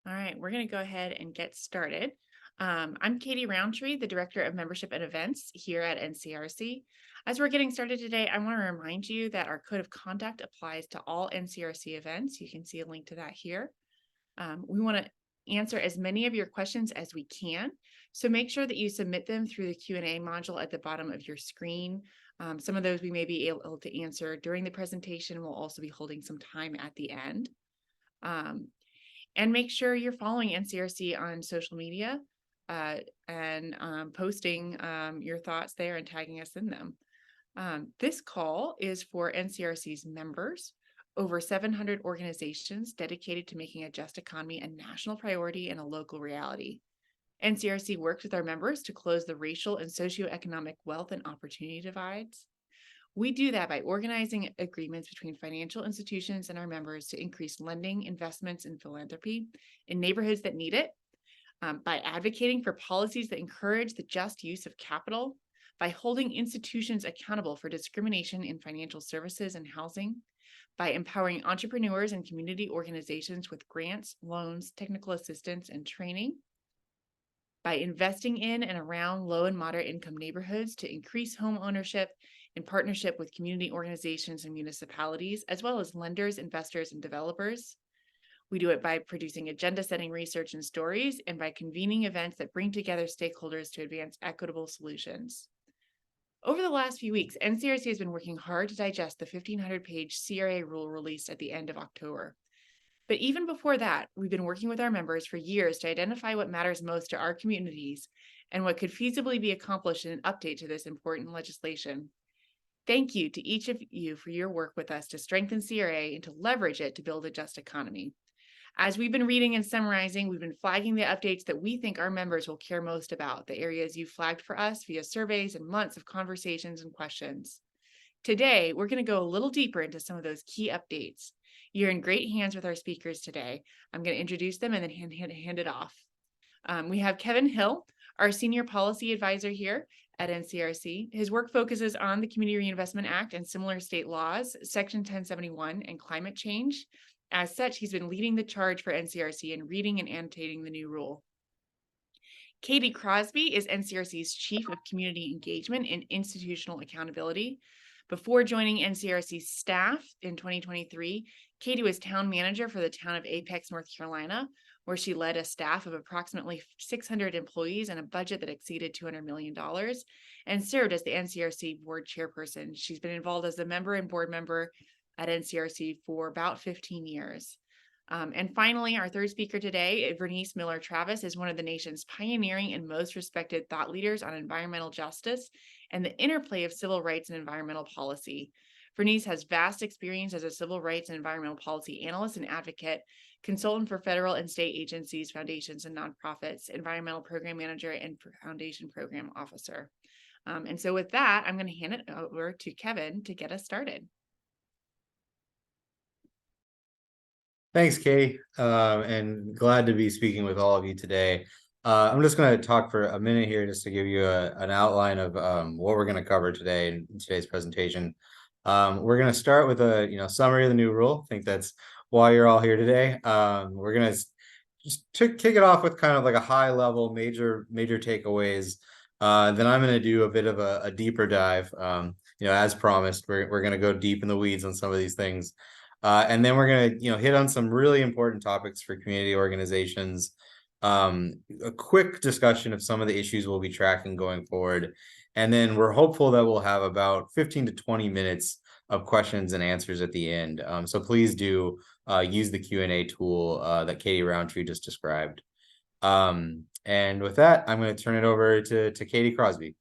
All right, we're going to go ahead and get started. I'm Katie Roundtree, the Director of Membership and Events here at NCRC. As we're getting started today, I want to remind you that our code of conduct applies to all NCRC events. You can see a link to that here. We want to answer as many of your questions as we can, so make sure that you submit them through the Q&A module at the bottom of your screen. Some of those we may be able to answer during the presentation. We'll also be holding some time at the end. And make sure you're following NCRC on social media and posting your thoughts there and tagging us in them. This call is for NCRC's members, over 700 organizations dedicated to making a just economy a national priority and a local reality. NCRC works with our members to close the racial and socioeconomic wealth and opportunity divides. We do that by organizing agreements between financial institutions and our members to increase lending, investments, and philanthropy in neighborhoods that need it, by advocating for policies that encourage the just use of capital, by holding institutions accountable for discrimination in financial services and housing, by empowering entrepreneurs and community organizations with grants, loans, technical assistance, and training, by investing in and around low and moderate income neighborhoods to increase home ownership in partnership with community organizations and municipalities, as well as lenders, investors, and developers. We do it by producing agenda-setting research and stories, and by convening events that bring together stakeholders to advance equitable solutions. Over the last few weeks, NCRC has been working hard to digest the 1,500-page CRA rule released at the end of October. But even before that, we've been working with our members for years to identify what matters most to our communities and what could feasibly be accomplished in an update to this important legislation. Thank you to each of you for your work with us to strengthen CRA and to leverage it to build a just economy. As we've been reading and summarizing, we've been flagging the updates that we think our members will care most about, the areas you flagged for us via surveys and months of conversations and questions. Today, we're going to go a little deeper into some of those key updates. You're in great hands with our speakers today. I'm going to introduce them and then hand it off. We have Kevin Hill, our Senior Policy Advisor here at NCRC. His work focuses on the Community Reinvestment Act and similar state laws, Section 1071, and climate change. As such, he's been leading the charge for NCRC in reading and annotating the new rule. Katie Crosby is NCRC's Chief of Community Engagement and Institutional Accountability. Before joining NCRC's staff in 2023, Katie was town manager for the town of Apex, North Carolina, where she led a staff of approximately 600 employees and a budget that exceeded $200 million, and served as the NCRC board chairperson. She's been involved as a member and board member at NCRC for about 15 years. And finally, our third speaker today, Vernice Miller-Travis, is one of the nation's pioneering and most respected thought leaders on environmental justice and the interplay of civil rights and environmental policy. Vernice has vast experience as a civil rights and environmental policy analyst and advocate, consultant for federal and state agencies, foundations, and nonprofits, environmental program manager, and foundation program officer. And so with that, I'm going to hand it over to Kevin to get us started. Thanks, Katie, and glad to be speaking with all of you today. I'm just going to talk for a minute here just to give you an outline of what we're going to cover today in today's presentation. We're going to start with a summary of the new rule. I think that's why you're all here today. We're going to just kick it off with kind of like a high level major takeaways. Then I'm going to do a bit of a deeper dive. As promised, we're going to go deep in the weeds on some of these things. And then we're going to, hit on some really important topics for community organizations, a quick discussion of some of the issues we'll be tracking going forward. And then we're hopeful that we'll have about 15 to 20 minutes of questions and answers at the end. So please do use the Q&A tool that Katie Roundtree just described. And with that, I'm going to turn it over to Katie Crosby.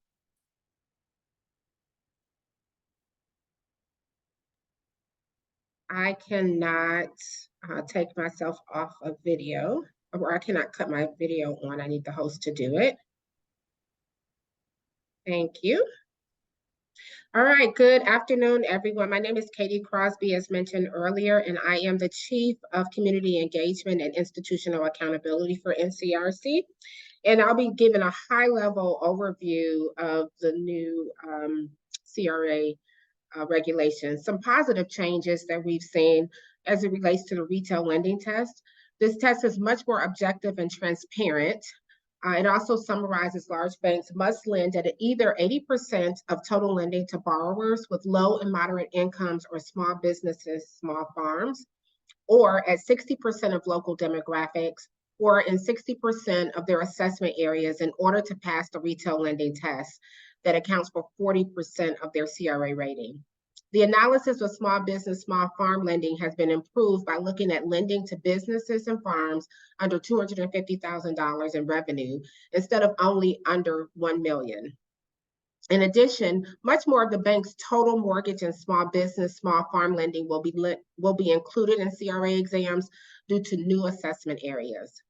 I cannot take myself off of video, or I cannot cut my video on. I need the host to do it. Thank you. All right, good afternoon, everyone. My name is Katie Crosby, as mentioned earlier, and I am the Chief of Community Engagement and Institutional Accountability for NCRC. And I'll be giving a high-level overview of the new CRA regulations, some positive changes that we've seen as it relates to the retail lending test. This test is much more objective and transparent. It also summarizes large banks must lend at either 80% of total lending to borrowers with low and moderate incomes or small businesses, small farms, or at 60% of local demographics, or in 60% of their assessment areas in order to pass the retail lending test that accounts for 40% of their CRA rating. The analysis of small business, small farm lending has been improved by looking at lending to businesses and farms under $250,000 in revenue instead of only under $1 million. In addition, much more of the bank's total mortgage and small business, small farm lending will be included in CRA exams due to new assessment areas.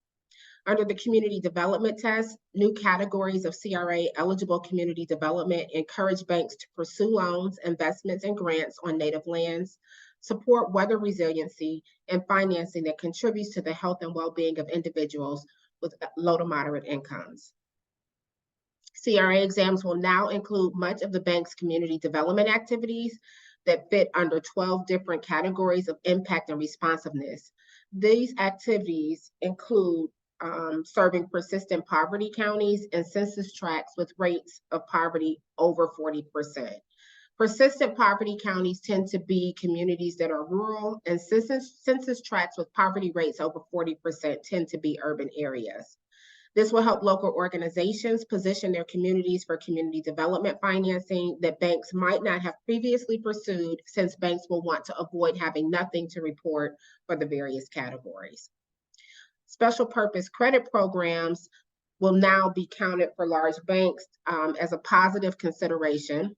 Under the community development test, new categories of CRA eligible community development encourage banks to pursue loans, investments, and grants on native lands, support weather resiliency, and financing that contributes to the health and well-being of individuals with low to moderate incomes. CRA exams will now include much of the bank's community development activities that fit under 12 different categories of impact and responsiveness. These activities include serving persistent poverty counties and census tracts with rates of poverty over 40%. Persistent poverty counties tend to be communities that are rural, and census tracts with poverty rates over 40% tend to be urban areas. This will help local organizations position their communities for community development financing that banks might not have previously pursued, since banks will want to avoid having nothing to report for the various categories. Special purpose credit programs will now be counted for large banks as a positive consideration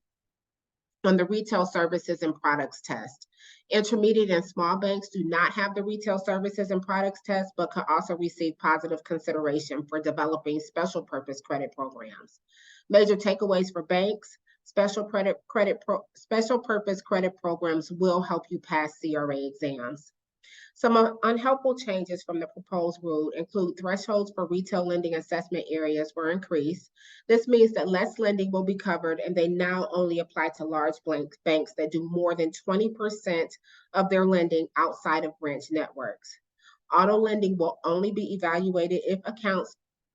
on the retail services and products test. Intermediate and small banks do not have the retail services and products test, but can also receive positive consideration for developing special purpose credit programs. Major takeaways for banks: special purpose credit programs will help you pass CRA exams. Some unhelpful changes from the proposed rule include thresholds for retail lending assessment areas were increased. This means that less lending will be covered, and they now only apply to large banks that do more than 20% of their lending outside of branch networks. Auto lending will only be evaluated if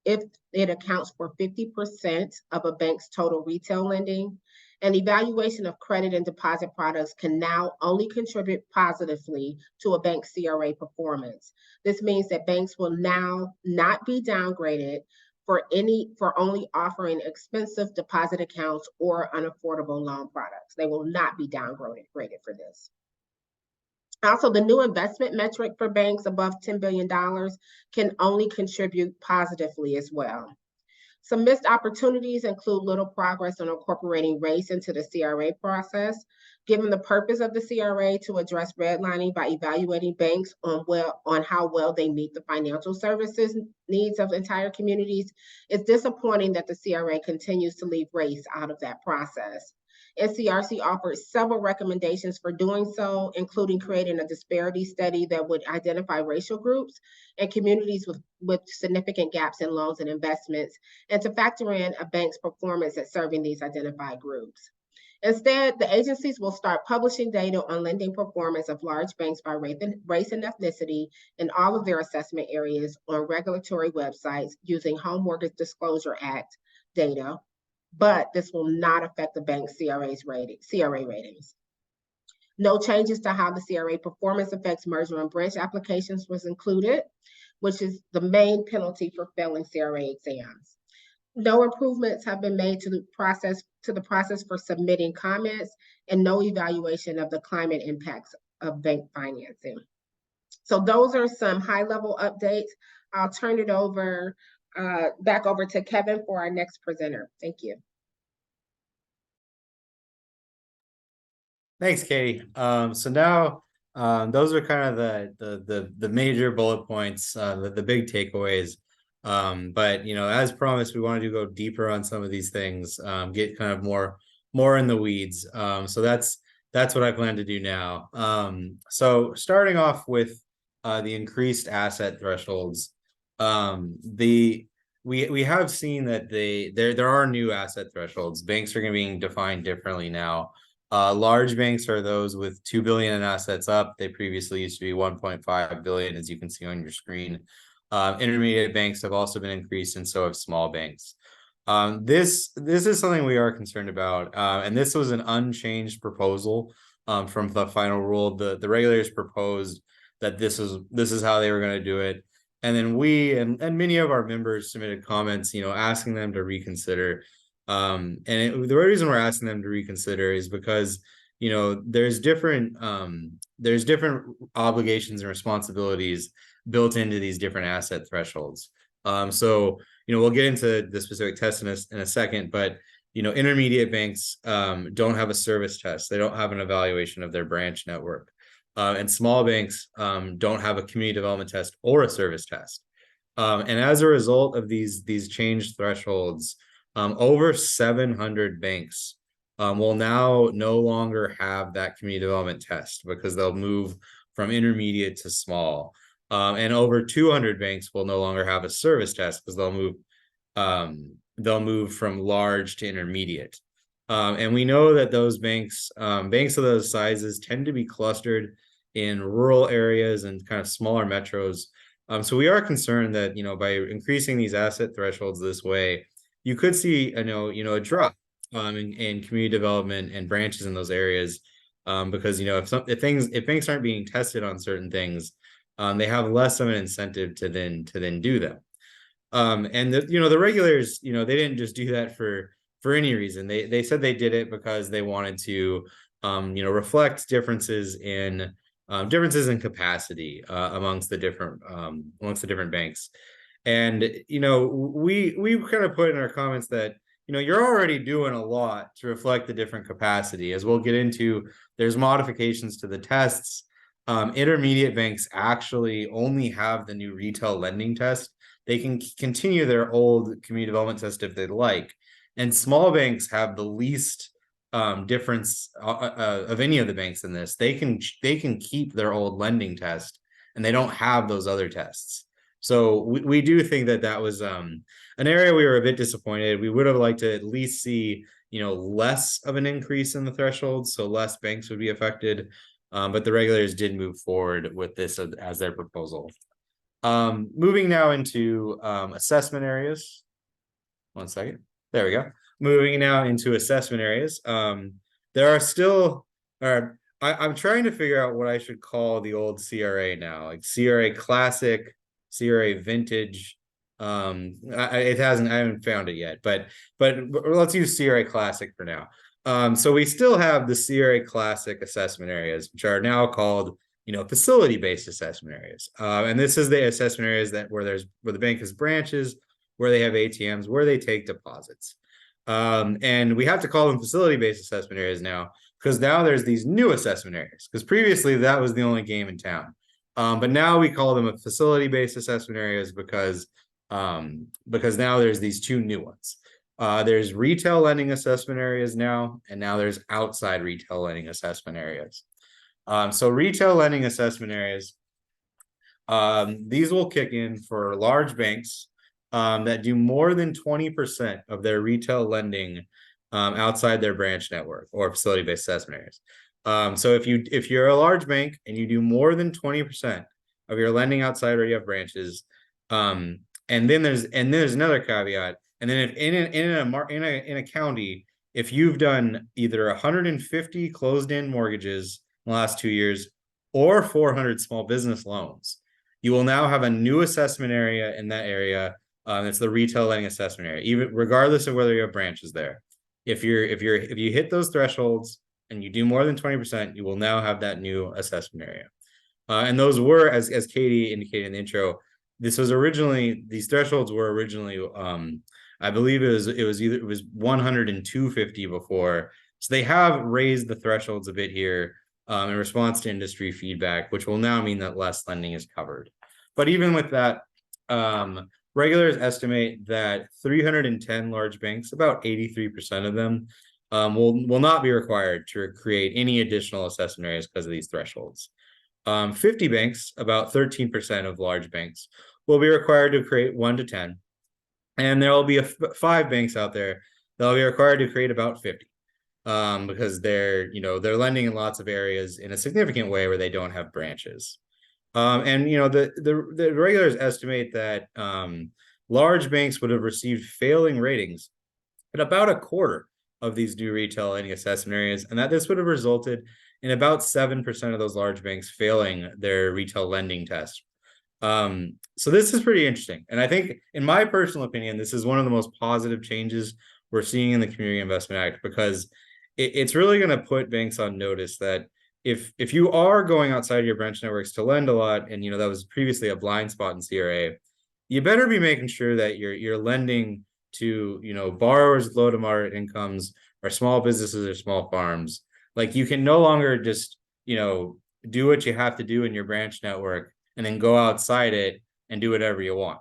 it accounts for 50% of a bank's total retail lending. An evaluation of credit and deposit products can now only contribute positively to a bank's CRA performance. This means that banks will now not be downgraded for only offering expensive deposit accounts or unaffordable loan products. They will not be downgraded for this. Also, the new investment metric for banks above $10 billion can only contribute positively as well. Some missed opportunities include little progress on incorporating race into the CRA process. Given the purpose of the CRA to address redlining by evaluating banks on how well they meet the financial services needs of entire communities, it's disappointing that the CRA continues to leave race out of that process. NCRC offered several recommendations for doing so, including creating a disparity study that would identify racial groups and communities with significant gaps in loans and investments, and to factor in a bank's performance at serving these identified groups. Instead, the agencies will start publishing data on lending performance of large banks by race and ethnicity in all of their assessment areas on regulatory websites using Home Mortgage Disclosure Act data, but this will not affect the bank's CRA ratings. No changes to how the CRA performance affects merger and branch applications was included, which is the main penalty for failing CRA exams. No improvements have been made to the process for submitting comments, and no evaluation of the climate impacts of bank financing. So those are some high-level updates. I'll turn it over back over to Kevin for our next presenter. Thank you. Thanks, Katie. So now those are kind of the major bullet points, the big takeaways. But as promised, we wanted to go deeper on some of these things, get kind of more in the weeds. So that's what I plan to do now. So starting off with the increased asset thresholds, we have seen that there are new asset thresholds. Banks are going to be defined differently now. Large banks are those with 2 billion in assets up. They previously used to be 1.5 billion, as you can see on your screen. Intermediate banks have also been increased, and so have small banks. This is something we are concerned about, and this was an unchanged proposal from the final rule. The regulators proposed that this is how they were going to do it, and then we and many of our members submitted comments, asking them to reconsider. The reason we're asking them to reconsider is because there's different obligations and responsibilities built into these different asset thresholds. So we'll get into the specific test in a second, but intermediate banks don't have a service test. They don't have an evaluation of their branch network. And small banks don't have a community development test or a service test. And as a result of these changed thresholds, over 700 banks will now no longer have that community development test because they'll move from intermediate to small. And over 200 banks will no longer have a service test because they'll move from large to intermediate. And we know that those banks of those sizes tend to be clustered in rural areas and kind of smaller metros. So we are concerned that by increasing these asset thresholds this way, you could see a drop in community development and branches in those areas, because if banks aren't being tested on certain things, they have less of an incentive to then do them. And the regulators, they didn't just do that for any reason. They said they did it because they wanted to reflect differences in capacity amongst the different banks. And we kind of put in our comments that you're already doing a lot to reflect the different capacity. As we'll get into, there's modifications to the tests. Intermediate banks actually only have the new retail lending test. They can continue their old community development test if they'd like. And small banks have the least difference of any of the banks in this. They can keep their old lending test, and they don't have those other tests. So we do think that was an area we were a bit disappointed. We would have liked to at least see less of an increase in the threshold, so less banks would be affected. But the regulators did move forward with this as their proposal. Moving now into assessment areas. One second. There we go. Moving now into assessment areas. There are still, I'm trying to figure out what I should call the old CRA now, like CRA Classic, CRA Vintage. I haven't found it yet, but let's use CRA Classic for now. So we still have the CRA Classic assessment areas, which are now called facility-based assessment areas. And this is the assessment areas where the bank has branches, where they have ATMs, where they take deposits. And we have to call them facility-based assessment areas now, because now there's these new assessment areas, because previously that was the only game in town. But now we call them a facility-based assessment areas because now there's these two new ones. There's retail lending assessment areas now, and now there's outside retail lending assessment areas. So retail lending assessment areas, these will kick in for large banks that do more than 20% of their retail lending outside their branch network or facility-based assessment areas. So if you're a large bank and you do more than 20% of your lending outside where you have branches, and then there's another caveat. And then if in a county, if you've done either 150 closed-end mortgages in the last 2 years or 400 small business loans, you will now have a new assessment area in that area. It's the retail lending assessment area, even regardless of whether you have branches there. If you hit those thresholds and you do more than 20%, you will now have that new assessment area. And those were, as Katie indicated in the intro, these thresholds were originally, I believe it was 100 and 250 before. So they have raised the thresholds a bit here in response to industry feedback, which will now mean that less lending is covered. But even with that, regulators estimate that 310 large banks, about 83% of them, will not be required to create any additional assessment areas because of these thresholds. 50 banks, about 13% of large banks, will be required to create 1 to 10. And there will be 5 banks out there that will be required to create about 50. because they're lending in lots of areas in a significant way where they don't have branches. And the regulators estimate that large banks would have received failing ratings at about a quarter of these new retail lending assessment areas, and that this would have resulted in about 7% of those large banks failing their retail lending test. So this is pretty interesting. And I think, in my personal opinion, this is one of the most positive changes we're seeing in the Community Investment Act, because it's really going to put banks on notice that if you are going outside your branch networks to lend a lot, and that was previously a blind spot in CRA, you better be making sure that you're lending to borrowers with low to moderate incomes, or small businesses, or small farms. Like, you can no longer just do what you have to do in your branch network and then go outside it and do whatever you want.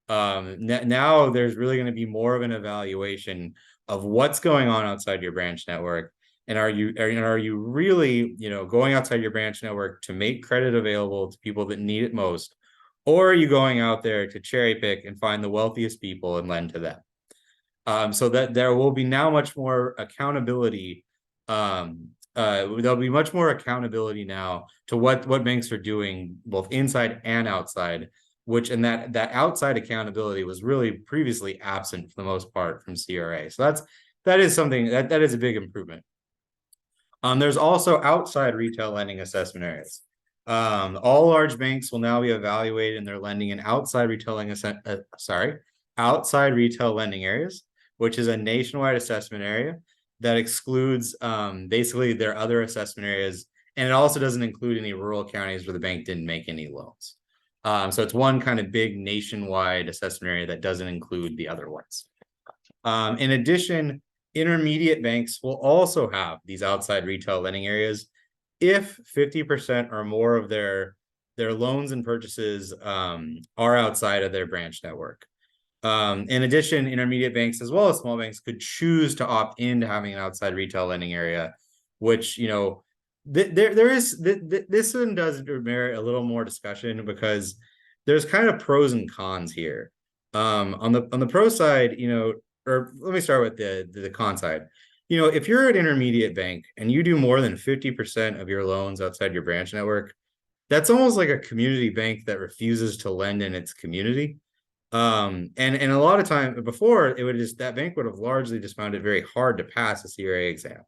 Now there's really going to be more of an evaluation of what's going on outside your branch network. And are you really, going outside your branch network to make credit available to people that need it most? Or are you going out there to cherry pick and find the wealthiest people and lend to them? So that there will be now much more accountability. There'll be much more accountability now to what banks are doing, both inside and outside, and that outside accountability was really previously absent for the most part from CRA. So that is something that is a big improvement. There's also outside retail lending assessment areas. All large banks will now be evaluated in their lending in outside retail lending areas, which is a nationwide assessment area that excludes basically their other assessment areas, and it also doesn't include any rural counties where the bank didn't make any loans. So it's one kind of big nationwide assessment area that doesn't include the other ones. In addition, intermediate banks will also have these outside retail lending areas if 50% or more of their loans and purchases are outside of their branch network. In addition, intermediate banks as well as small banks could choose to opt into having an outside retail lending area, which this one does merit a little more discussion, because there's kind of pros and cons here. On the pro side, or let me start with the con side. If you're an intermediate bank and you do more than 50% of your loans outside your branch network, that's almost like a community bank that refuses to lend in its community. And a lot of time before, that bank would have largely just found it very hard to pass a CRA exam.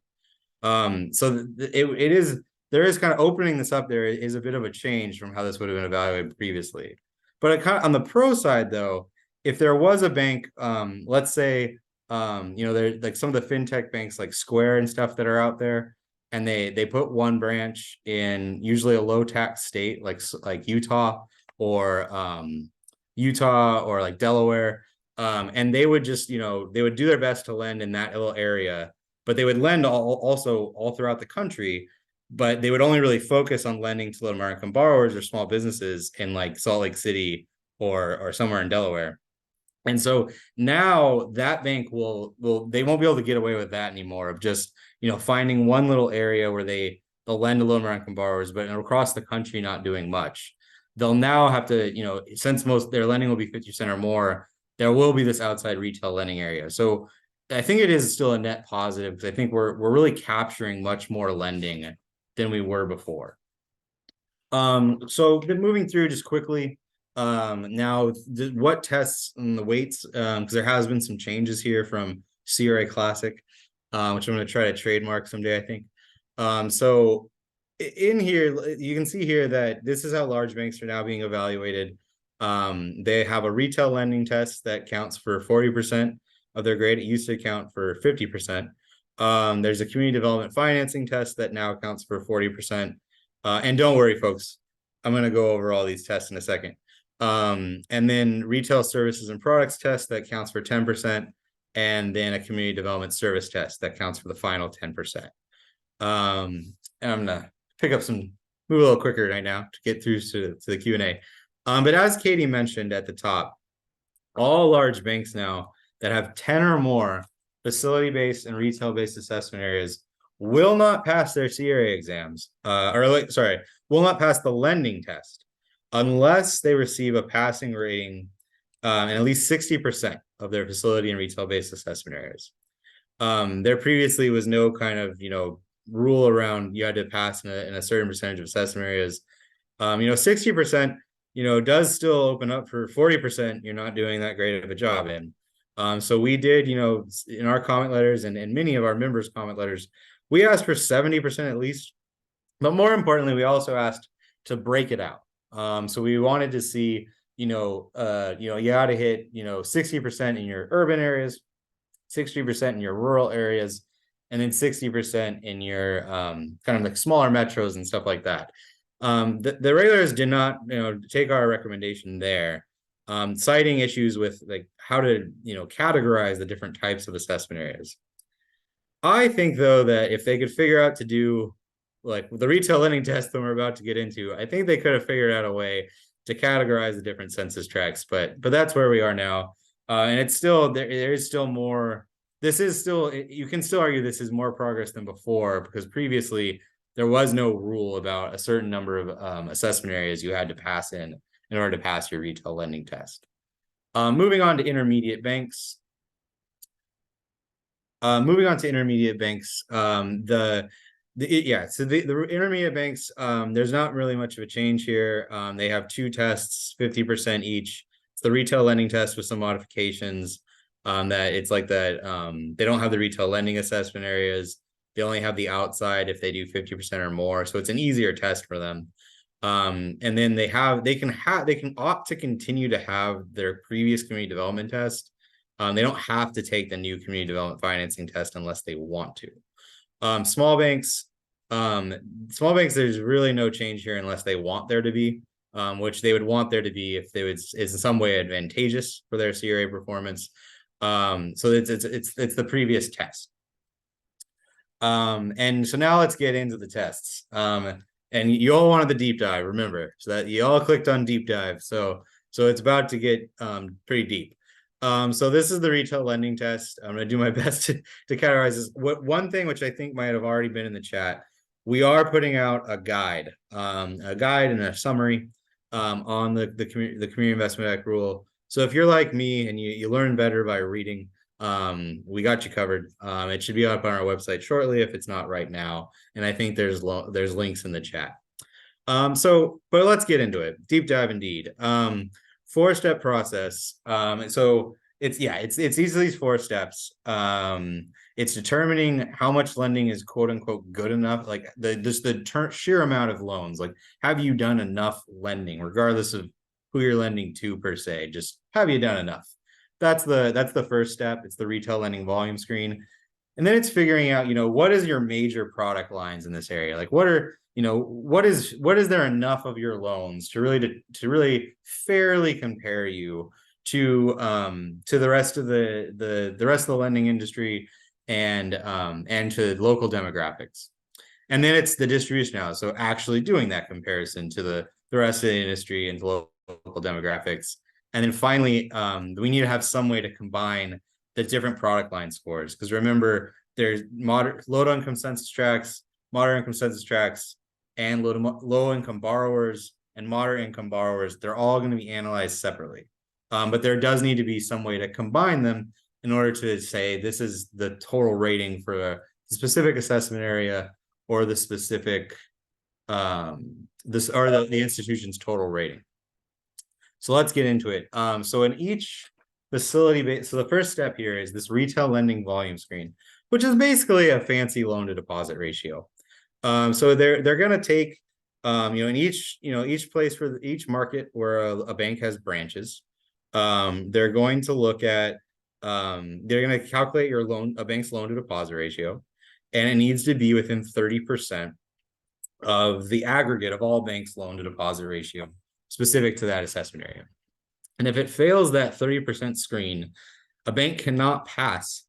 So there is kind of opening this up. There is a bit of a change from how this would have been evaluated previously. But on the pro side, though, if there was a bank, let's say, there's like some of the fintech banks like Square and stuff that are out there, and they put one branch in usually a low tax state like Utah or like Delaware, and they would just they would do their best to lend in that little area, but they would lend also all throughout the country, but they would only really focus on lending to low income borrowers or small businesses in like Salt Lake City or somewhere in Delaware. And so now that bank they won't be able to get away with that anymore, of just finding one little area where they'll lend to low income borrowers, but across the country not doing much. They'll now have to, since most their lending will be 50% or more, there will be this outside retail lending area. So I think it is still a net positive, because I think we're really capturing much more lending than we were before. So been moving through just quickly. Now what tests and the weights, because there has been some changes here from CRA Classic, which I'm going to try to trademark someday, I think. So in here, you can see here that this is how large banks are now being evaluated. They have a retail lending test that counts for 40% of their grade. It used to account for 50%. There's a community development financing test that now accounts for 40%. And don't worry, folks, I'm going to go over all these tests in a second. And then retail services and products test that counts for 10%, and then a community development service test that counts for the final 10%. And I'm gonna move a little quicker right now to get through to the Q&A. But as Katie mentioned at the top, all large banks now that have 10 or more facility-based and retail-based assessment areas will not pass their CRA exams, will not pass the lending test unless they receive a passing rating in at least 60% of their facility and retail-based assessment areas. There previously was no kind of, rule around you had to pass in a certain percentage of assessment areas. 60%, does still open up for 40% you're not doing that great of a job in. So we did, in our comment letters and many of our members' comment letters, we asked for 70% at least. But more importantly, we also asked to break it out. So we wanted to see, you got to hit, 60% in your urban areas, 60% in your rural areas, and then 60% in your kind of like smaller metros and stuff like that. The regulators did not, take our recommendation there, citing issues with like how to, categorize the different types of assessment areas. I think though that if they could figure out to do like the retail lending test that we're about to get into, I think they could have figured out a way to categorize the different census tracts, but that's where we are now. And it's still, there is still more, this is still, you can still argue this is more progress than before, because previously there was no rule about a certain number of assessment areas you had to pass in order to pass your retail lending test. Moving on to intermediate banks. So the intermediate banks, there's not really much of a change here. They have two tests, 50% each. It's the retail lending test with some modifications. That it's like that, they don't have the retail lending assessment areas. They only have the outside if they do 50% or more. So it's an easier test for them. And then they can opt to continue to have their previous community development test. They don't have to take the new community development financing test unless they want to. Small banks, there's really no change here unless they want there to be, which they would want there to be if is in some way advantageous for their CRA performance. So it's the previous test. And so now let's get into the tests. And you all wanted the deep dive, remember, so that you all clicked on deep dive. So it's about to get pretty deep. So this is the retail lending test. I'm going to do my best to categorize this. One thing which I think might have already been in the chat, we are putting out a guide and a summary on the Community Investment Act rule. So if you're like me and you learn better by reading, we got you covered. It should be up on our website shortly if it's not right now. And I think there's links in the chat. But let's get into it. Deep dive indeed. 4-step process. So it's each of these 4 steps. It's determining how much lending is quote unquote good enough, like the sheer amount of loans. Like, have you done enough lending, regardless of who you're lending to per se? Just have you done enough? That's the first step. It's the retail lending volume screen. And then it's figuring out, what is your major product lines in this area? Like, what is there enough of your loans to really fairly compare you to the rest of the lending industry and to local demographics. And then it's the distribution now. So actually doing that comparison to the rest of the industry and to local demographics. And then finally, we need to have some way to combine the different product line scores. Because remember, there's low-income census tracts, moderate-income census tracts, and low-income borrowers and moderate-income borrowers. They're all going to be analyzed separately. But there does need to be some way to combine them in order to say this is the total rating for the specific assessment area or the specific the institution's total rating. So let's get into it. So in each facility, so the first step here is this retail lending volume screen, which is basically a fancy loan to deposit ratio. So they're going to take, in each place for each market where a bank has branches, they're going to look at, they're going to calculate a bank's loan to deposit ratio, and it needs to be within 30% of the aggregate of all banks' loan to deposit ratio specific to that assessment area. And if it fails that 30% screen, a bank cannot pass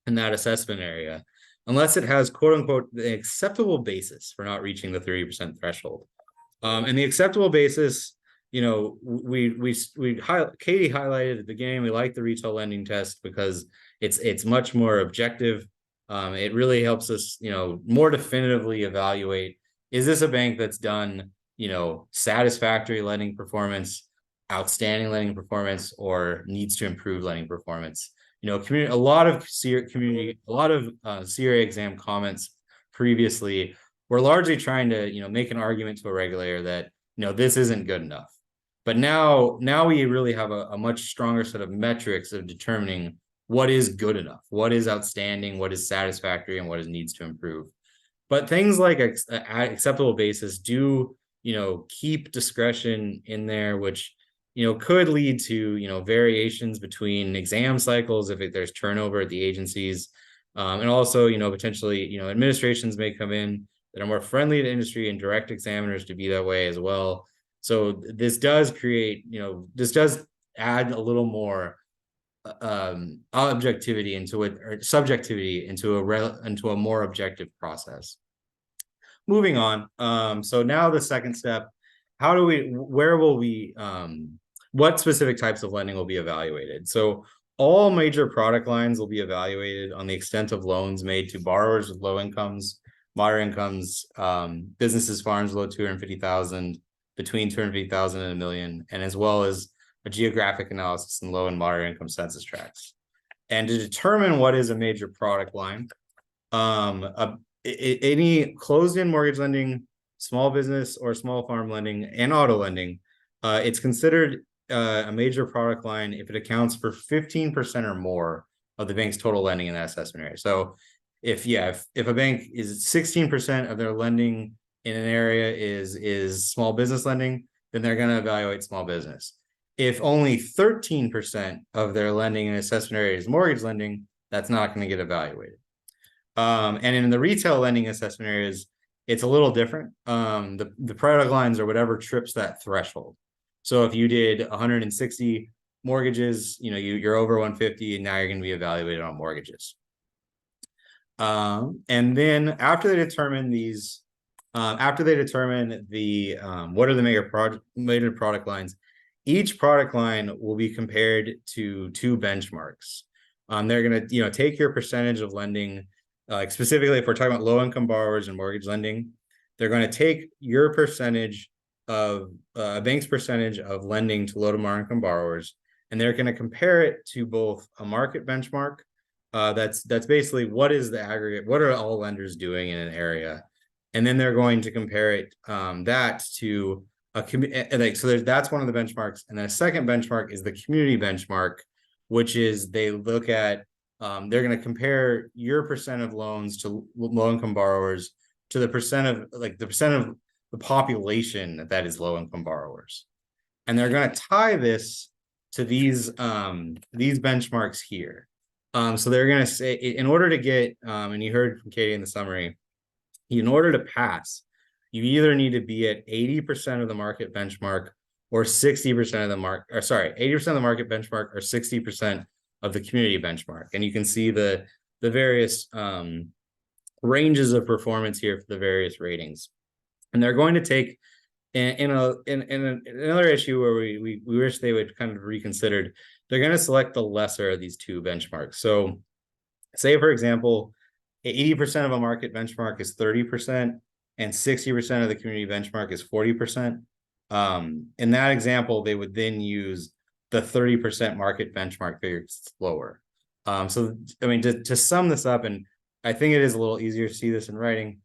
in that assessment area unless it has quote unquote the acceptable basis for not reaching the 30% threshold. And the acceptable basis, Katie highlighted at the beginning, we like the retail lending test because it's much more objective. It really helps us, more definitively evaluate, is this a bank that's done, satisfactory lending performance, outstanding lending performance, or needs to improve lending performance? a lot of CRA exam comments previously were largely trying to, make an argument to a regulator that, this isn't good enough. But now we really have a much stronger set of metrics of determining what is good enough, what is outstanding, what is satisfactory, and what is needs to improve. But things like acceptable basis do, keep discretion in there, which, could lead to, variations between exam cycles if there's turnover at the agencies. And also, potentially, administrations may come in that are more friendly to industry and direct examiners to be that way as well. So this does create, this does add a little more objectivity into it, or subjectivity into a more objective process. Moving on. So now the second step, what specific types of lending will be evaluated? So all major product lines will be evaluated on the extent of loans made to borrowers with low incomes, moderate incomes, businesses, farms below 250,000, between 250,000 and $1 million, and as well as a geographic analysis in low and moderate income census tracts. And to determine what is a major product line, any closed-end mortgage lending, small business or small farm lending, and auto lending, it's considered a major product line if it accounts for 15% or more of the bank's total lending in that assessment area. So if a bank is 16% of their lending in an area is small business lending, then they're going to evaluate small business. If only 13% of their lending in assessment area is mortgage lending, that's not going to get evaluated. And in the retail lending assessment areas, it's a little different. The product lines are whatever trips that threshold. So if you did 160 mortgages, you're over 150, and now you're going to be evaluated on mortgages. And then after they determine what are the major product lines, each product line will be compared to 2 benchmarks. They're going to, take your percentage of lending, like specifically if we're talking about low income borrowers and mortgage lending, they're going to take your percentage of a bank's percentage of lending to low to moderate income borrowers, and they're going to compare it to both a market benchmark. That's basically what is the aggregate, what are all lenders doing in an area, and then they're going to compare it that to that's one of the benchmarks. And then a second benchmark is the community benchmark, which is they look at they're going to compare your percent of loans to low income borrowers to the percent of the population that is low income borrowers, and they're going to tie this to these benchmarks here. So they're going to say, in order to get and you heard from Katie in the summary, in order to pass, you either need to be at 80% of the market benchmark or 60% of the market, 80% of the market benchmark or 60% of the community benchmark. And you can see the various ranges of performance here for the various ratings. And they're going to take in another issue where we wish they would kind of reconsidered, they're going to select the lesser of these 2 benchmarks. So say, for example, 80% of a market benchmark is 30% and 60% of the community benchmark is 40%. In that example, they would then use the 30% market benchmark figure lower. So, I mean, to sum this up, and I think it is a little easier to see this in writing,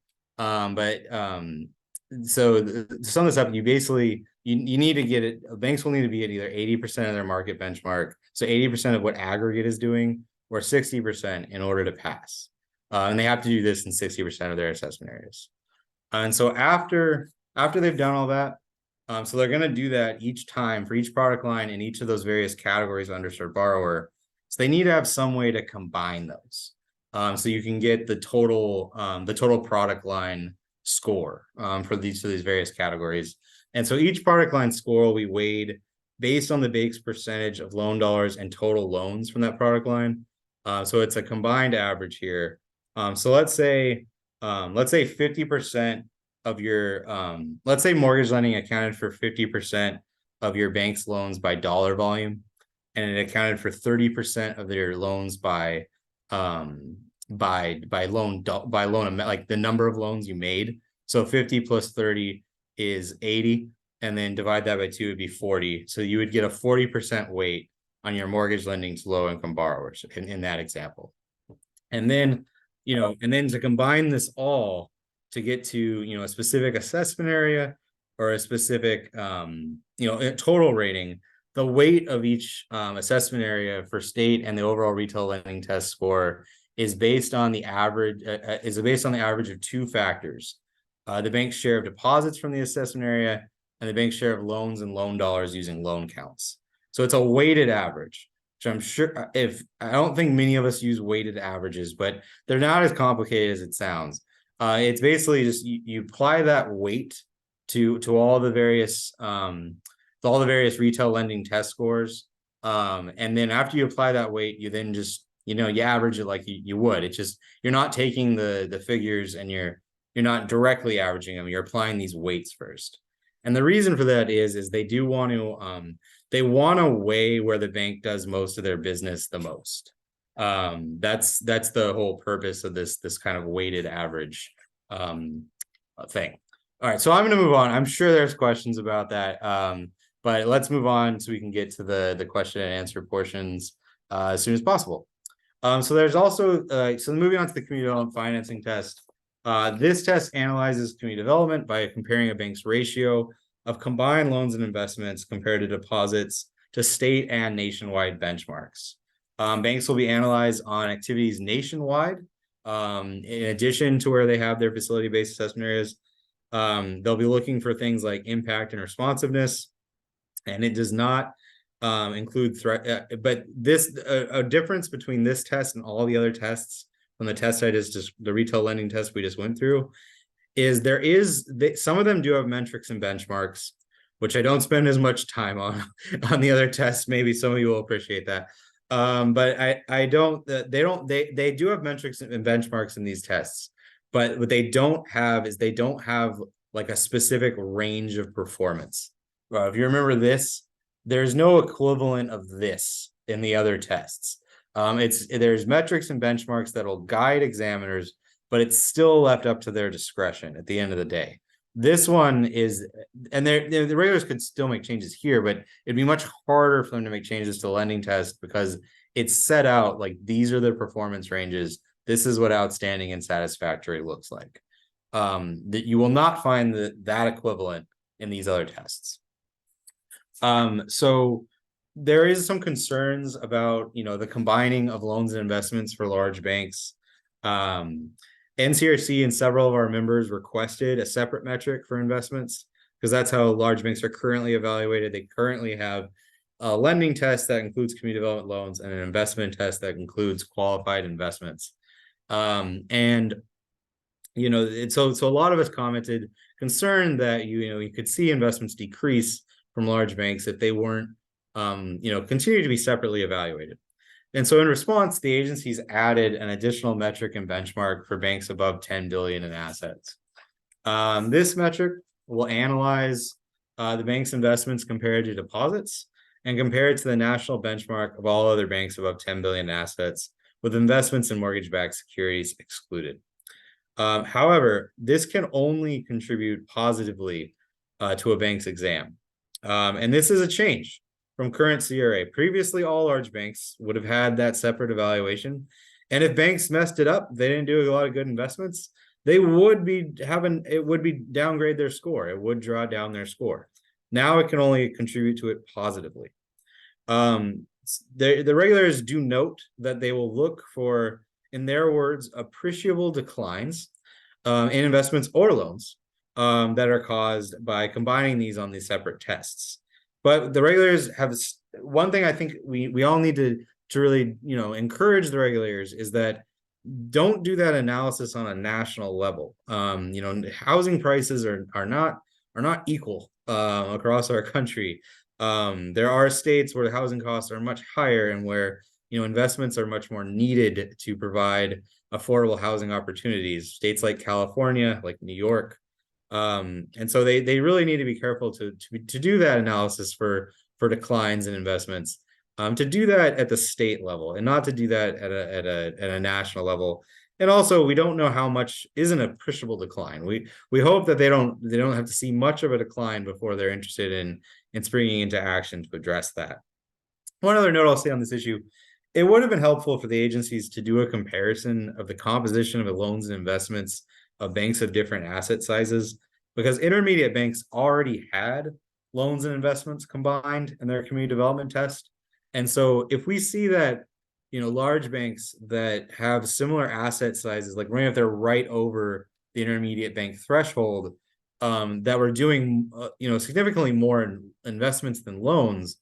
so to sum this up, you basically, you need to get it, banks will need to be at either 80% of their market benchmark, so 80% of what aggregate is doing, or 60% in order to pass. And they have to do this in 60% of their assessment areas. And so after they've done all that, so they're going to do that each time for each product line in each of those various categories of underserved borrower. So they need to have some way to combine those. So you can get the total product line score for these various categories. And so each product line score will be weighed based on the bank's percentage of loan dollars and total loans from that product line. So it's a combined average here. So let's say 50% of your let's say mortgage lending accounted for 50% of your bank's loans by dollar volume, and it accounted for 30% of their loans by loan like the number of loans you made. So 50 plus 30 is 80, and then divide that by 2 would be 40. So you would get a 40% weight on your mortgage lending to low-income borrowers in that example. And then, to combine this all to get to, a specific assessment area or a specific, total rating, the weight of each assessment area for state and the overall retail lending test score is based on the average of two factors: the bank's share of deposits from the assessment area and the bank's share of loans and loan dollars using loan counts. So it's a weighted average, which I'm sure I don't think many of us use weighted averages, but they're not as complicated as it sounds. It's basically just you apply that weight to all the various retail lending test scores. And then after you apply that weight, you then just, you average it like you would. It's just, you're not taking the figures and you're not directly averaging them. You're applying these weights first. And the reason for that is they do want to, they want to weigh where the bank does most of their business the most. That's the whole purpose of this kind of weighted average thing. All right, so I'm going to move on. I'm sure there's questions about that, but let's move on so we can get to the question and answer portions as soon as possible. So there's also, so moving on to the community development financing test. This test analyzes community development by comparing a bank's ratio of combined loans and investments compared to deposits to state and nationwide benchmarks. Banks will be analyzed on activities nationwide. In addition to where they have their facility-based assessment areas, they'll be looking for things like impact and responsiveness, and it does not include threat. But a difference between this test and all the other tests from the test the retail lending test we just went through, is some of them do have metrics and benchmarks, which I don't spend as much time on the other tests. Maybe some of you will appreciate that. But they do have metrics and benchmarks in these tests, but what they don't have is they don't have like a specific range of performance. If you remember this, there's no equivalent of this in the other tests. There's metrics and benchmarks that will guide examiners, but it's still left up to their discretion at the end of the day. This one is, and the regulators could still make changes here, but it'd be much harder for them to make changes to the lending test because it's set out like these are the performance ranges. This is what outstanding and satisfactory looks like. That you will not find that equivalent in these other tests. So there is some concerns about, the combining of loans and investments for large banks. NCRC and several of our members requested a separate metric for investments because that's how large banks are currently evaluated. They currently have a lending test that includes community development loans and an investment test that includes qualified investments. So a lot of us commented concerned that you could see investments decrease from large banks if they weren't continue to be separately evaluated. And so in response, the agencies added an additional metric and benchmark for banks above 10 billion in assets. This metric will analyze the bank's investments compared to deposits and compare it to the national benchmark of all other banks above 10 billion in assets, with investments in mortgage-backed securities excluded. However, this can only contribute positively to a bank's exam. And this is a change from current CRA. Previously, all large banks would have had that separate evaluation. And if banks messed it up, they didn't do a lot of good investments, it would downgrade their score. It would draw down their score. Now it can only contribute to it positively. The regulators do note that they will look for, in their words, appreciable declines in investments or loans that are caused by combining these on these separate tests. But the regulators have one thing I think we all need to really encourage the regulators is that don't do that analysis on a national level. Housing prices are not equal across our country. There are states where the housing costs are much higher and where investments are much more needed to provide affordable housing opportunities. States like California, like New York. And so they really need to be careful to do that analysis for declines in investments, to do that at the state level and not to do that at a national level. And also, we don't know how much is an appreciable decline. We hope that they don't have to see much of a decline before they're interested in springing into action to address that. one other note I'll say on this issue, it would have been helpful for the agencies to do a comparison of the composition of the loans and investments of banks of different asset sizes, because intermediate banks already had loans and investments combined in their community development test. And so if we see that, large banks that have similar asset sizes, like if they're right over the intermediate bank threshold, that we're doing, significantly more investments than loans,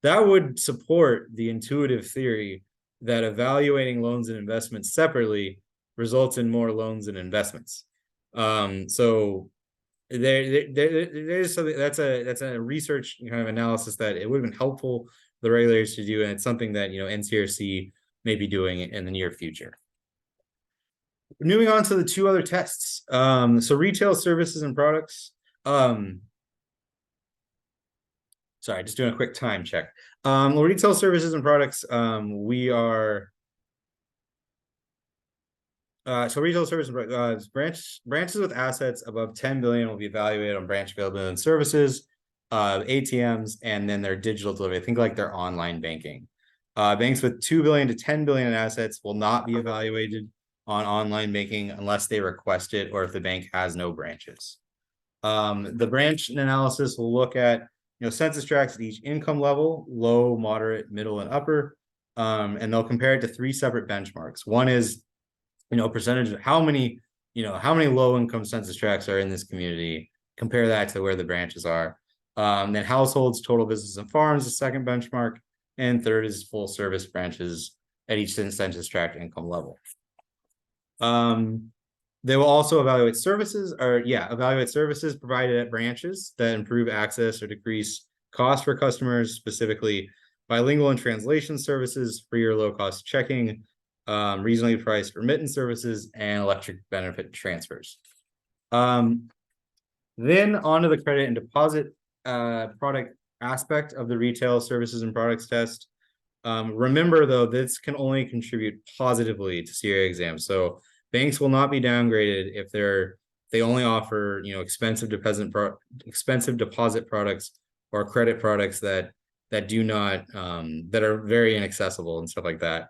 that would support the intuitive theory that evaluating loans and investments separately results in more loans and investments. So there's something that's a research kind of analysis that it would have been helpful for the regulators to do, and it's something that NCRC may be doing in the near future. Moving on to the two other tests. So retail services and products. Sorry, just doing a quick time check. Retail services and products, we are so retail services branches with assets above 10 billion will be evaluated on branch availability and services, ATMs, and then their digital delivery. I think like their online banking. Banks with 2 billion to 10 billion in assets will not be evaluated on online banking unless they request it or if the bank has no branches. The branch analysis will look at census tracts at each income level, low, moderate, middle, and upper, and they'll compare it to 3 separate benchmarks. One is percentage of how many low income census tracts are in this community, compare that to where the branches are. Then households, total business and farms, the second benchmark, and third is full service branches at each census tract income level. They will also evaluate services provided at branches that improve access or decrease costs for customers, specifically bilingual and translation services, free or low cost checking, reasonably priced remittance services, and electric benefit transfers. Then on to the credit and deposit product aspect of the retail services and products test. Remember though, this can only contribute positively to CRA exams. So banks will not be downgraded if they only offer expensive deposit products or credit products that do not that are very inaccessible and stuff like that.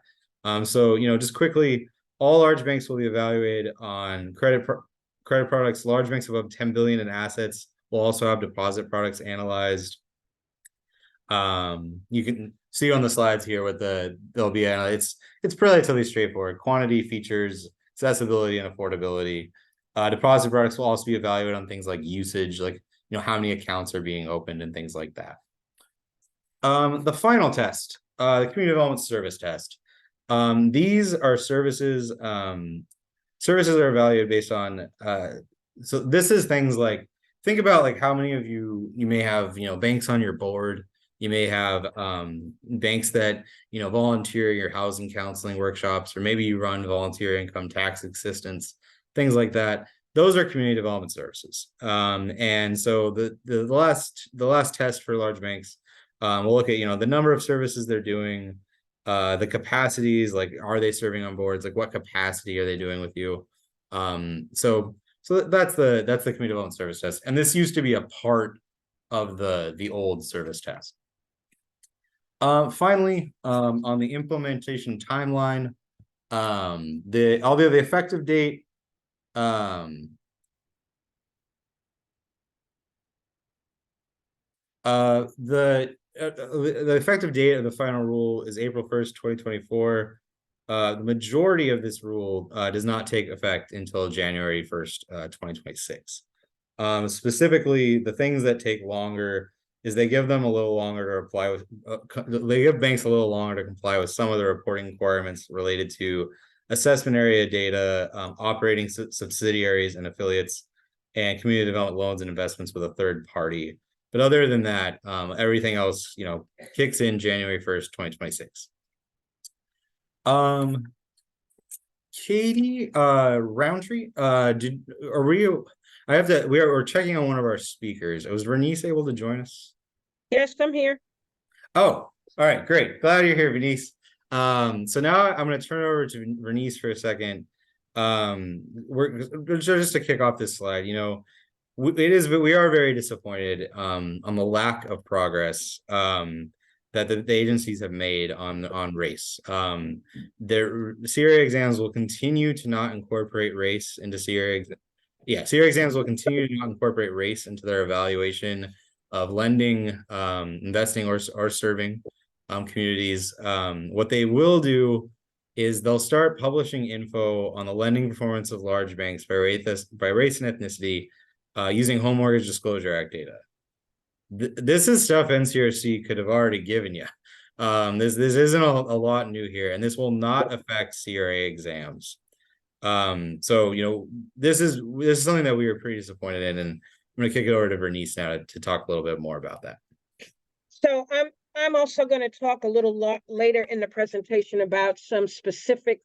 So just quickly, all large banks will be evaluated on credit products. Large banks above 10 billion in assets will also have deposit products analyzed. You can see on the slides here what they'll be analyzed. It's relatively straightforward: quantity, features, accessibility, and affordability. Deposit products will also be evaluated on things like usage, like how many accounts are being opened and things like that. The final test, the community development service test. These are services. Services are evaluated based on. So this is things like, think about like how many of you may have banks on your board. You may have banks that volunteer your housing counseling workshops, or maybe you run volunteer income tax assistance, things like that. Those are community development services. And so the last test for large banks, we'll look at the number of services they're doing, the capacities, like are they serving on boards, like what capacity are they doing with you. So that's the community development service test, and this used to be a part of the old service test. Finally, on the implementation timeline, the effective date. The effective date of the final rule is April 1st, 2024. The majority of this rule does not take effect until January 1st, 2026. Specifically, the things that take longer is they give them a little longer to apply with. They give banks a little longer to comply with some of the reporting requirements related to assessment area data, operating subsidiaries and affiliates, and community development loans and investments with a third party. But other than that, everything else, kicks in January 1st, 2026. Katie, Roundtree, we're checking on one of our speakers. Was Vernice able to join us? Yes, I'm here. Oh, all right, great. Glad you're here, Vernice. So now I'm going to turn it over to Vernice for a second. We're just to kick off this slide. We are very disappointed on the lack of progress. that the agencies have made on race. Their CRA exams will continue to not incorporate race into CRA. CRA exams will continue to not incorporate race into their evaluation of lending, investing, or serving communities. What they will do is they'll start publishing info on the lending performance of large banks by race and ethnicity using Home Mortgage Disclosure Act data. This is stuff NCRC could have already given you. This isn't a lot new here, and this will not affect CRA exams. So this is something that we were pretty disappointed in, and I'm going to kick it over to Vernice now to talk a little bit more about that. So I'm also going to talk a little later in the presentation about some specific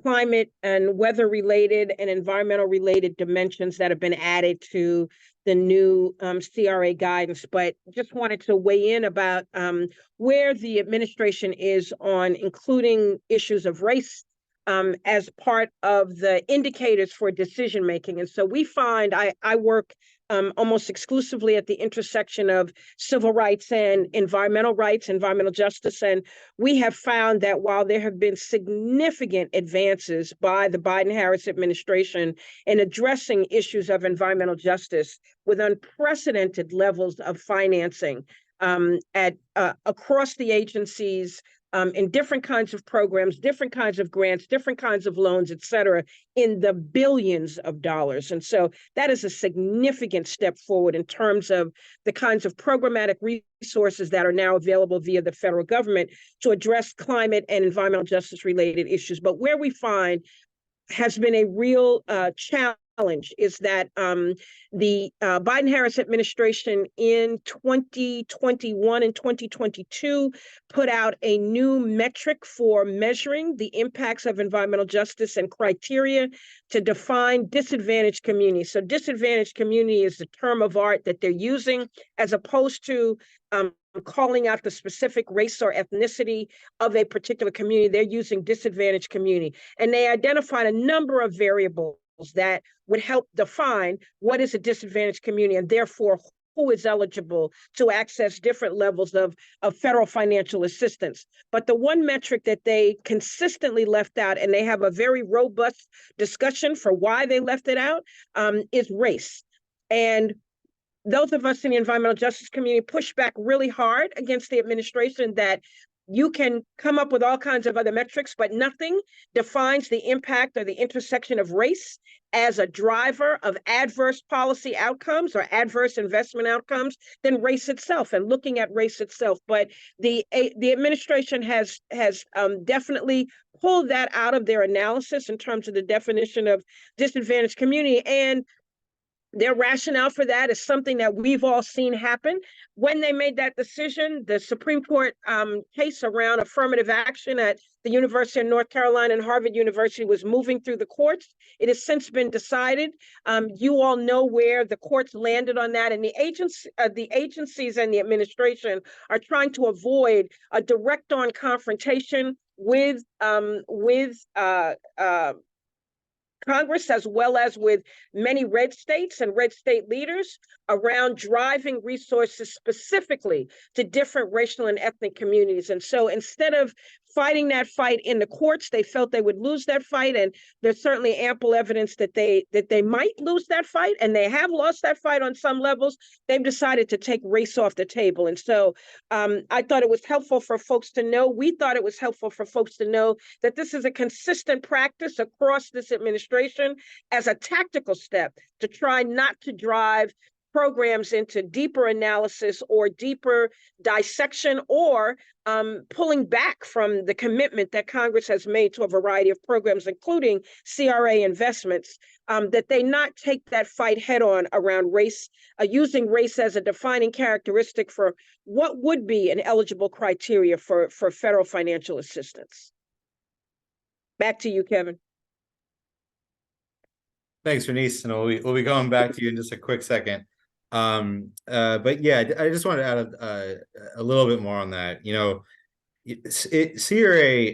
climate and weather related and environmental related dimensions that have been added to the new CRA guidance, but just wanted to weigh in about where the administration is on including issues of race as part of the indicators for decision making. And so we find, I work almost exclusively at the intersection of civil rights and environmental justice. And we have found that while there have been significant advances by the Biden-Harris administration in addressing issues of environmental justice with unprecedented levels of financing across the agencies, in different kinds of programs, different kinds of grants, different kinds of loans, et cetera, in the billions of dollars. And so that is a significant step forward in terms of the kinds of programmatic resources that are now available via the federal government to address climate and environmental justice related issues. But where we find has been a real challenge is that the Biden-Harris administration in 2021 and 2022 put out a new metric for measuring the impacts of environmental justice and criteria to define disadvantaged communities. So disadvantaged community is the term of art that they're using, as opposed to calling out the specific race or ethnicity of a particular community. They're using disadvantaged community. And they identified a number of variables that would help define what is a disadvantaged community and therefore who is eligible to access different levels of federal financial assistance. But the one metric that they consistently left out, and they have a very robust discussion for why they left it out, is race. And those of us in the environmental justice community push back really hard against the administration that you can come up with all kinds of other metrics, but nothing defines the impact or the intersection of race as a driver of adverse policy outcomes or adverse investment outcomes than race itself and looking at race itself. But the administration has definitely pulled that out of their analysis in terms of the definition of disadvantaged community. And their rationale for that is something that we've all seen happen. When they made that decision, the Supreme Court case around affirmative action at the University of North Carolina and Harvard University was moving through the courts. It has since been decided. You all know where the courts landed on that, and the agencies and the administration are trying to avoid a direct-on confrontation with Congress, as well as with many red states and red state leaders, around driving resources specifically to different racial and ethnic communities. And so instead of fighting that fight in the courts, they felt they would lose that fight. And there's certainly ample evidence that they might lose that fight, and they have lost that fight on some levels. They've decided to take race off the table. And so I thought it was helpful for folks to know, we thought it was helpful for folks to know that this is a consistent practice across this administration as a tactical step to try not to drive programs into deeper analysis or deeper dissection or pulling back from the commitment that Congress has made to a variety of programs, including CRA investments, that they not take that fight head on around race, using race as a defining characteristic for what would be an eligible criteria for federal financial assistance. Back to you, Kevin. Thanks, Vernice, and we'll be going back to you in just a quick second. But yeah, I just wanted to add a little bit more on that. CRA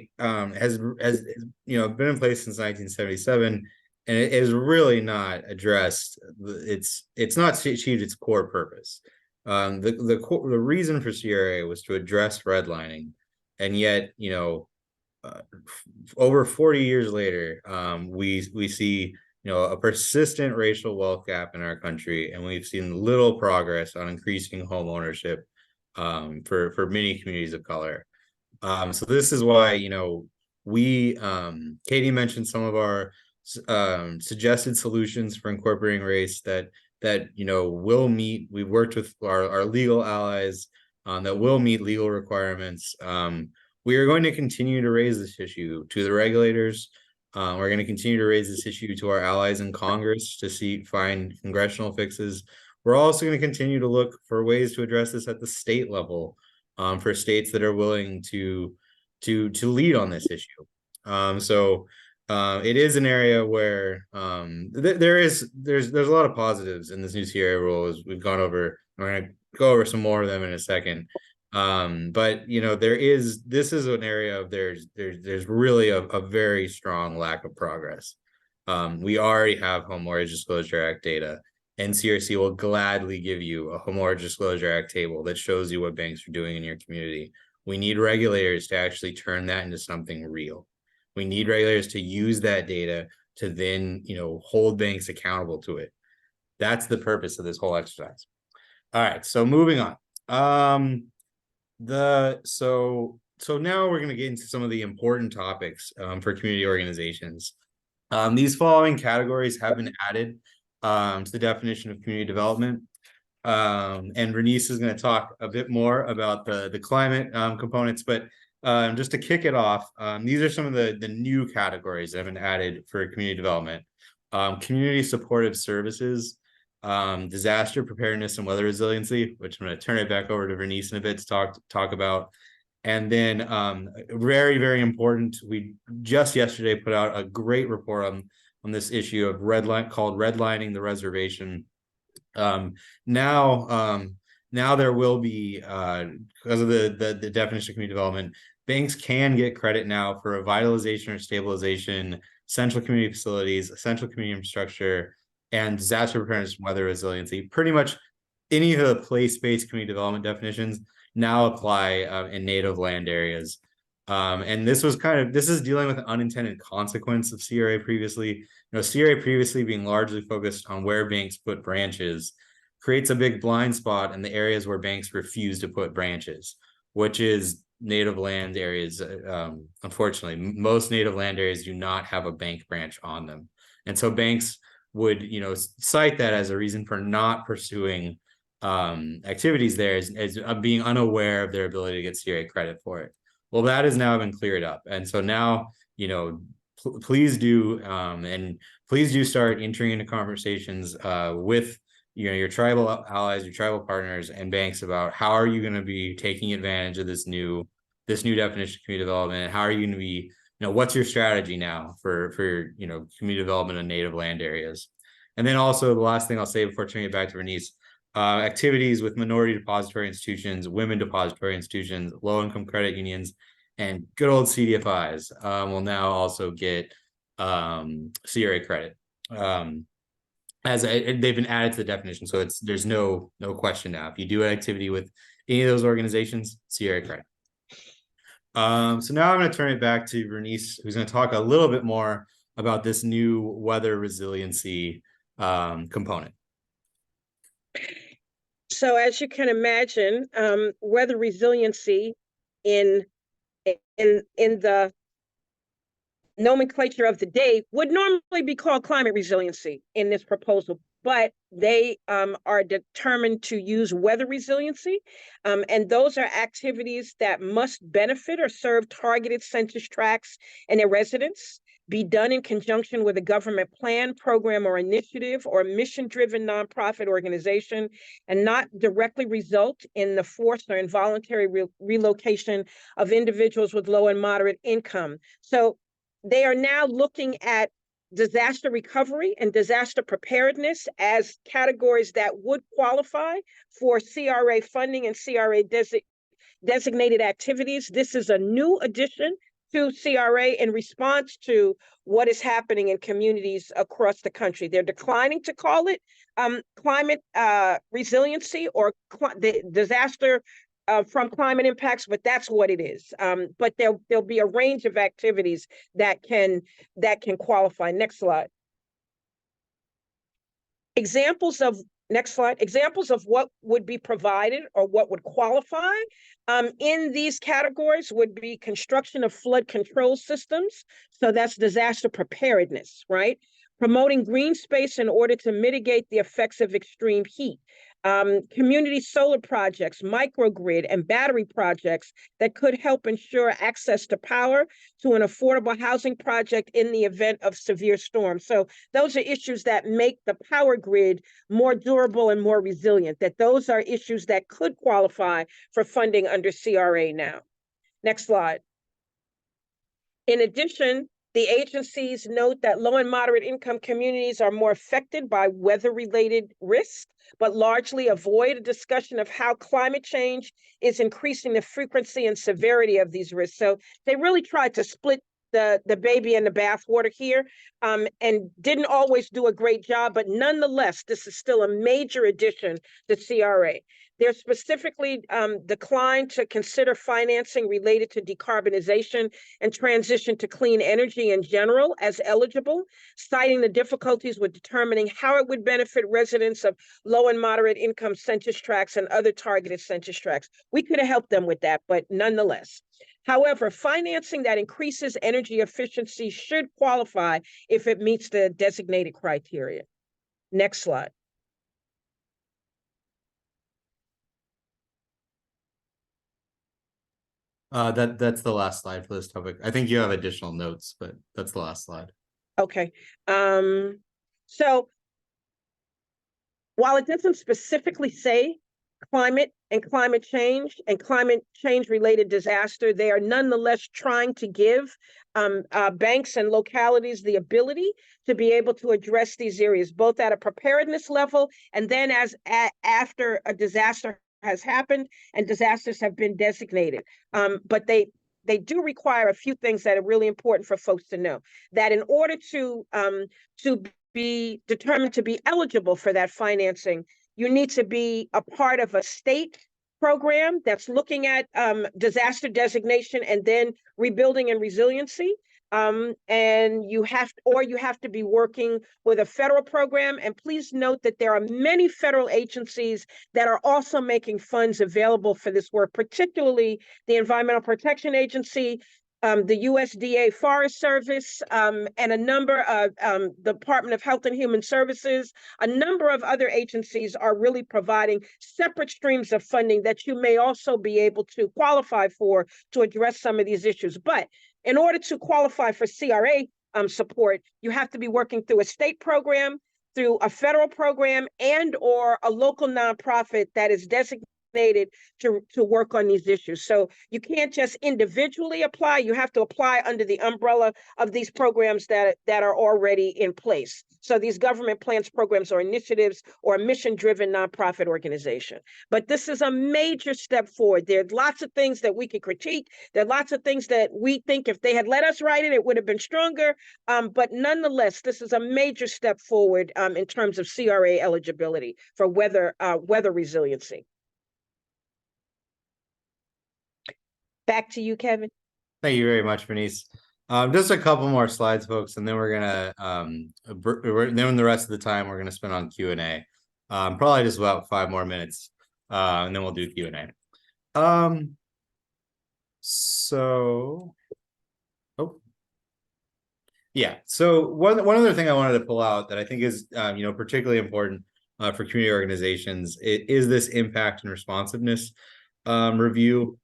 has been in place since 1977, and it is really not addressed. It's not achieved its core purpose. The reason for CRA was to address redlining, and yet, over 40 years later, we see, a persistent racial wealth gap in our country, and we've seen little progress on increasing home ownership for many communities of color. So this is why, Katie mentioned some of our suggested solutions for incorporating race that will meet. We've worked with our legal allies that will meet legal requirements. We are going to continue to raise this issue to the regulators. We're going to continue to raise this issue to our allies in Congress to find congressional fixes. We're also going to continue to look for ways to address this at the state level, for states that are willing to lead on this issue. It is an area where there's a lot of positives in this new CRA rule, as we've gone over. We're going to go over some more of them in a second. But this is an area of there's really a very strong lack of progress. We already have Home Mortgage Disclosure Act data. NCRC will gladly give you a Home Mortgage Disclosure Act table that shows you what banks are doing in your community. We need regulators to actually turn that into something real. We need regulators to use that data to then, hold banks accountable to it. That's the purpose of this whole exercise. All right, so moving on. So now we're going to get into some of the important topics for community organizations. These following categories have been added to the definition of community development. And Vernice is going to talk a bit more about the climate components, but just to kick it off, these are some of the new categories that have been added for community development. Community supportive services, disaster preparedness and weather resiliency, which I'm going to turn it back over to Vernice in a bit to talk about. And then very, very important, we just yesterday put out a great report on this issue of called Redlining the Reservation. Now there will be, because of the definition of community development, banks can get credit now for revitalization or stabilization, central community facilities, central community infrastructure, and disaster preparedness and weather resiliency. Pretty much any of the place-based community development definitions now apply in native land areas. And this is dealing with an unintended consequence of CRA previously. CRA previously being largely focused on where banks put branches creates a big blind spot in the areas where banks refuse to put branches, which is native land areas. Unfortunately, most native land areas do not have a bank branch on them. And so banks would, cite that as a reason for not pursuing activities there as being unaware of their ability to get CRA credit for it. Well, that has now been cleared up. And so now, please do start entering into conversations with your tribal allies, your tribal partners, and banks about how are you going to be taking advantage of this new definition of community development, and how are you going to be, what's your strategy now for community development in native land areas. And then also the last thing I'll say before turning it back to Vernice, activities with minority depository institutions, women depository institutions, low-income credit unions, and good old CDFIs will now also get CRA credit. As they've been added to the definition, so there's no question now. If you do an activity with any of those organizations, CRA credit. So now I'm going to turn it back to Vernice, who's going to talk a little bit more about this new weather resiliency component. So as you can imagine, weather resiliency in the nomenclature of the day would normally be called climate resiliency in this proposal, but they are determined to use weather resiliency. And those are activities that must benefit or serve targeted census tracts and their residents, be done in conjunction with a government plan, program, or initiative, or mission-driven nonprofit organization, and not directly result in the forced or involuntary relocation of individuals with low and moderate income. So they are now looking at disaster recovery and disaster preparedness as categories that would qualify for CRA funding and CRA designated activities. This is a new addition to CRA in response to what is happening in communities across the country. They're declining to call it climate resiliency or the disaster from climate impacts, but that's what it is. But there'll be a range of activities that can qualify. Next slide. Next slide. Examples of what would be provided or what would qualify in these categories would be construction of flood control systems. So that's disaster preparedness, right? Promoting green space in order to mitigate the effects of extreme heat. Community solar projects, microgrid, and battery projects that could help ensure access to power to an affordable housing project in the event of severe storms. So those are issues that make the power grid more durable and more resilient, that those are issues that could qualify for funding under CRA now. Next slide. In addition, the agencies note that low and moderate income communities are more affected by weather-related risks, but largely avoid a discussion of how climate change is increasing the frequency and severity of these risks. So they really tried to split the baby and the bathwater here, and didn't always do a great job, but nonetheless, this is still a major addition to CRA. They're specifically declined to consider financing related to decarbonization and transition to clean energy in general as eligible, citing the difficulties with determining how it would benefit residents of low and moderate income census tracts and other targeted census tracts. We could have helped them with that, but nonetheless. However, financing that increases energy efficiency should qualify if it meets the designated criteria. Next slide. That's the last slide for this topic. I think you have additional notes, but that's the last slide. Okay. So while it doesn't specifically say climate change related disaster, they are nonetheless trying to give banks and localities the ability to be able to address these areas, both at a preparedness level and then after a disaster has happened and disasters have been designated. But they do require a few things that are really important for folks to know. That in order to be determined to be eligible for that financing, you need to be a part of a state program that's looking at disaster designation and then rebuilding and resiliency. And you have to be working with a federal program. And please note that there are many federal agencies that are also making funds available for this work, particularly the Environmental Protection Agency, the USDA Forest Service, and a number of the Department of Health and Human Services. A number of other agencies are really providing separate streams of funding that you may also be able to qualify for to address some of these issues. But in order to qualify for CRA support, you have to be working through a state program, through a federal program, and or a local nonprofit that is designated to work on these issues. So you can't just individually apply, you have to apply under the umbrella of these programs that are already in place. So these government plans, programs, or initiatives, or a mission-driven nonprofit organization. But this is a major step forward. There are lots of things that we could critique. There are lots of things that we think if they had let us write it, it would have been stronger. But nonetheless, this is a major step forward in terms of CRA eligibility for weather resiliency. Back to you, Kevin. Thank you very much, Vernice. Just a couple more slides, folks, and then we're gonna then the rest of the time we're gonna spend on Q&A. Probably just about 5 more minutes, and then we'll do Q&A. So one other thing I wanted to pull out that I think is particularly important for community organizations is this impact and responsiveness review.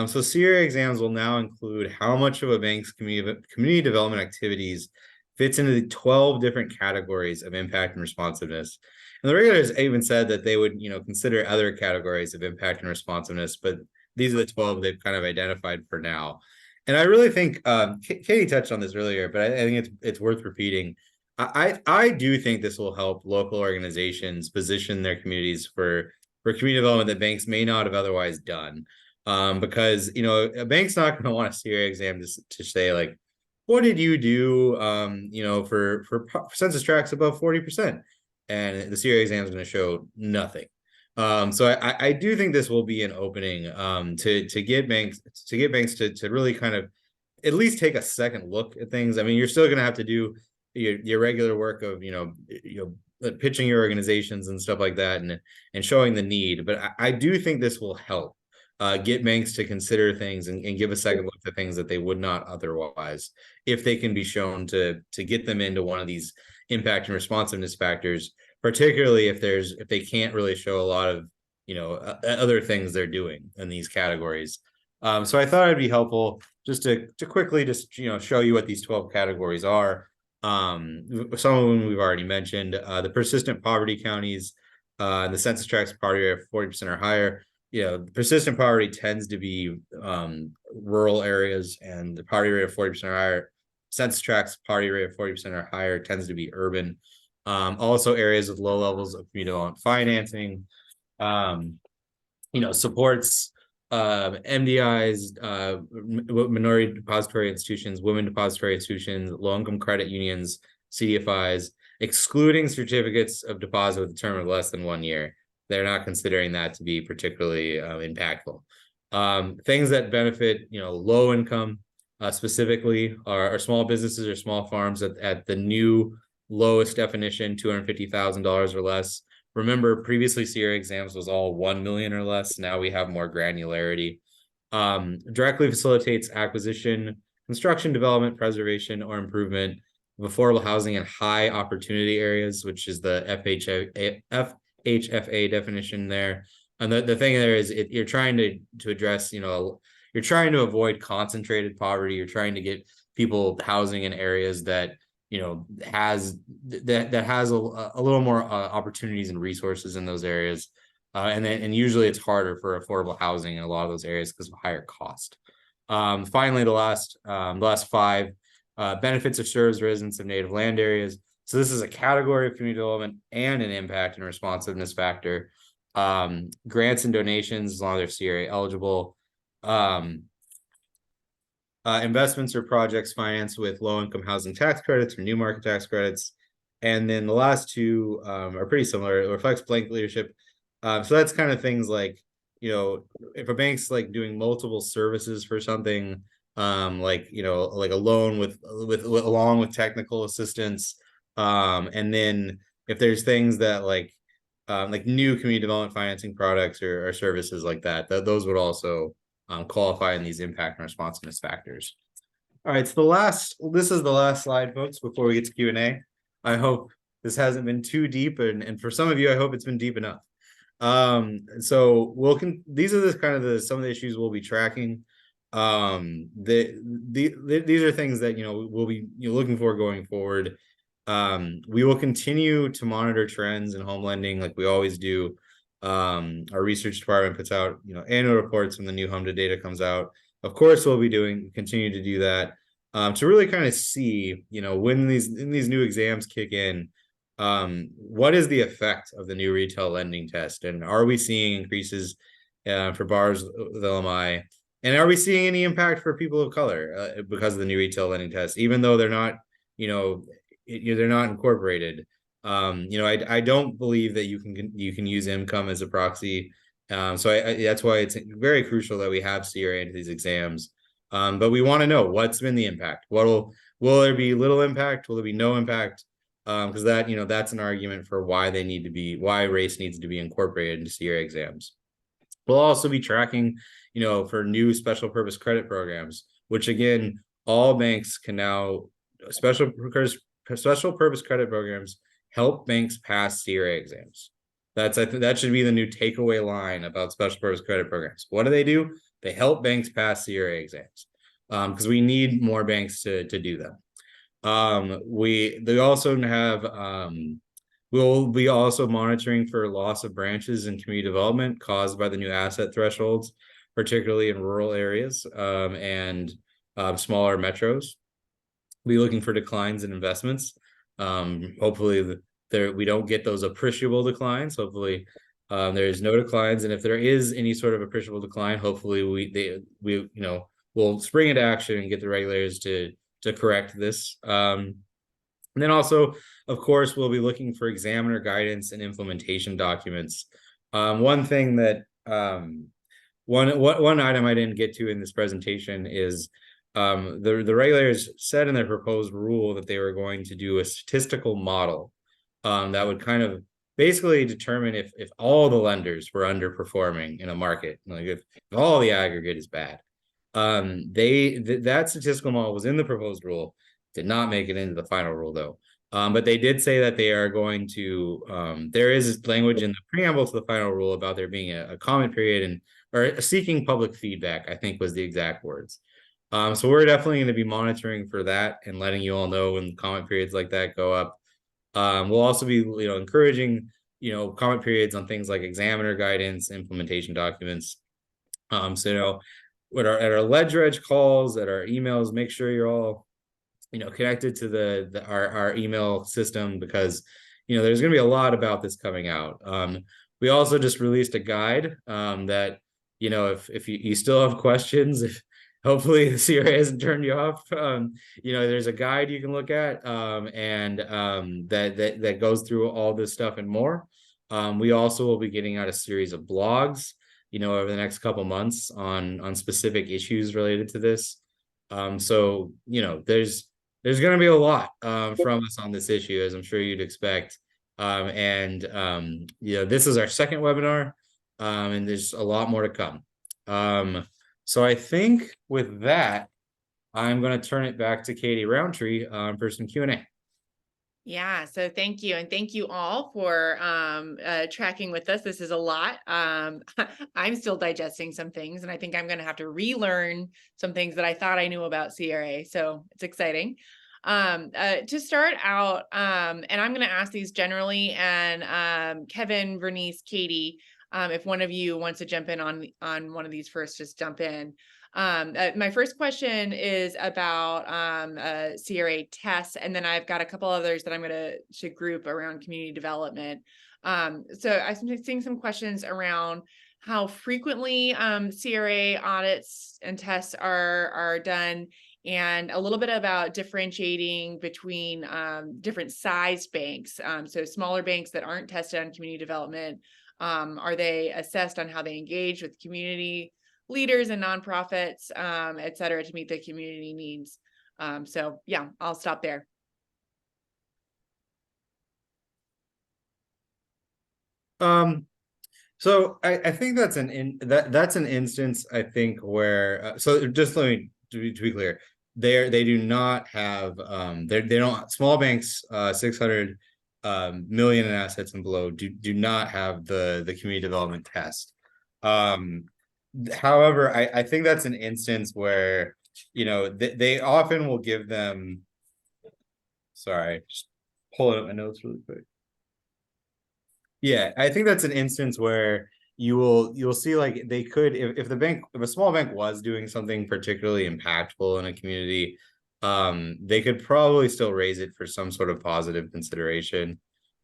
So CRA exams will now include how much of a bank's community development activities fits into the 12 different categories of impact and responsiveness. And the regulators even said that they would, consider other categories of impact and responsiveness, but these are the 12 they've kind of identified for now. And I really think Katie touched on this earlier, but I think it's worth repeating. I do think this will help local organizations position their communities for community development that banks may not have otherwise done. because, you know, a bank's not going to want a CRA exam to say like, what did you do, you know, for census tracts above 40%? And the CRA exam is going to show nothing. So I do think this will be an opening to get banks to really kind of at least take a second look at things. I mean, you're still going to have to do your regular work of, you know, pitching your organizations and stuff like that, and showing the need. But I do think this will help get banks to consider things and give a second look at things that they would not otherwise, if they can be shown to get them into one of these impact and responsiveness factors, particularly if they can't really show a lot of, you know, other things they're doing in these categories. So I thought it'd be helpful just to quickly just, you know, show you what these 12 categories are. Some of them we've already mentioned. The persistent poverty counties, the census tracts poverty rate of 40% or higher. You know, persistent poverty tends to be rural areas, and the poverty rate of 40% or higher. Census tracts poverty rate of 40% or higher tends to be urban. Also areas with low levels of community development financing. You know, supports MDIs, minority depository institutions, women depository institutions, low-income credit unions, CDFIs, excluding certificates of deposit with a term of less than 1 year. They're not considering that to be particularly impactful. Things that benefit, you know, low income specifically are small businesses or small farms at the new lowest definition, $250,000 or less. Remember, previously CRA exams was all 1 million or less. Now we have more granularity. Directly facilitates acquisition, construction, development, preservation, or improvement of affordable housing in high opportunity areas, which is the FHFA definition there. And the thing there is, you're trying to address, you know, you're trying to avoid concentrated poverty. You're trying to get people housing in areas that, you know, has a little more opportunities and resources in those areas, and usually it's harder for affordable housing in a lot of those areas because of higher cost. Finally, the last five, benefits of serves residents of native land areas. So this is a category of community development and an impact and responsiveness factor. Grants and donations as long as they're CRA eligible. Investments or projects financed with low-income housing tax credits or new market tax credits. And then the last two are pretty similar. It reflects blank leadership. So that's kind of things like, you know, if a bank's like doing multiple services for something, like, you know, like a loan with along with technical assistance. And then if there's things that like new community development financing products or services like that, those would also qualify in these impact and responsiveness factors. All right, so this is the last slide, folks, before we get to Q&A. I hope this hasn't been too deep, and for some of you, I hope it's been deep enough. So these are some of the issues we'll be tracking. These are things that, you know, we'll be looking for going forward. We will continue to monitor trends in home lending like we always do. Our research department puts out, you know, annual reports when the new HMDA data comes out. Of course, we'll be continue to do that to really kind of see, you know, when these new exams kick in, what is the effect of the new retail lending test, and are we seeing increases for borrowers with LMI, and are we seeing any impact for people of color because of the new retail lending test, even though they're not, you know, they're not incorporated. You know, I don't believe that you can use income as a proxy. So that's why it's very crucial that we have CRA into these exams. But we want to know what's been the impact. Will there be little impact? Will there be no impact? Because that, you know, that's an argument for why race needs to be incorporated into CRA exams. We'll also be tracking, you know, for new special purpose credit programs, which again, all banks can now special purpose credit programs help banks pass CRA exams. I think that should be the new takeaway line about special purpose credit programs. What do? They help banks pass CRA exams because we need more banks to do them. They also have we'll be also monitoring for loss of branches and community development caused by the new asset thresholds, particularly in rural areas and smaller metros. We'll be looking for declines in investments. Hopefully we don't get those appreciable declines. Hopefully There's no declines, and if there is any sort of appreciable decline, hopefully we'll spring into action and get the regulators to correct this. And then also, of course, we'll be looking for examiner guidance and implementation documents. One thing that one item I didn't get to in this presentation is the regulators said in their proposed rule that they were going to do a statistical model that would kind of basically determine if all the lenders were underperforming in a market, like if all the aggregate is bad. That statistical model was in the proposed rule, did not make it into the final rule though. But they did say that they are going to, there is language in the preamble to the final rule about there being a comment period or seeking public feedback, I think was the exact words. So we're definitely going to be monitoring for that and letting you all know when comment periods like that go up. We'll also be, encouraging, comment periods on things like examiner guidance, implementation documents. So, at our ledger edge calls, at our emails, make sure you're all, connected to our email system, because, there's going to be a lot about this coming out. We also just released a guide that, if you still have questions, hopefully the CRA hasn't turned you off. There's a guide you can look at and that goes through all this stuff and more. We also will be getting out a series of blogs, over the next couple months on specific issues related to this. So, there's going to be a lot from us on this issue, as I'm sure you'd expect. This is our second webinar, and there's a lot more to come. So I think with that, I'm going to turn it back to Katie Roundtree for some Q&A. Yeah, so thank you. And thank you all for tracking with us. This is a lot. I'm still digesting some things, and I think I'm going to have to relearn some things that I thought I knew about CRA. So it's exciting. To start out, and I'm going to ask these generally, and Kevin, Vernice, Katie, if one of you wants to jump in on one of these first, just jump in. My first question is about CRA tests, and then I've got a couple others that I'm going to group around community development. So I'm seeing some questions around how frequently CRA audits and tests are done, and a little bit about differentiating between different sized banks. So smaller banks that aren't tested on community development, are they assessed on how they engage with community leaders and nonprofits, et cetera, to meet the community needs? So yeah, I'll stop there. So I think that's an instance, I think, where so just let me to be clear, they do not have they don't, small banks 600 million in assets and below do not have the community development test. However, I think that's an instance where, they often will give them, sorry, just pulling up my notes really quick. Yeah, I think that's an instance where you'll see, like, they could, if a small bank was doing something particularly impactful in a community, they could probably still raise it for some sort of positive consideration.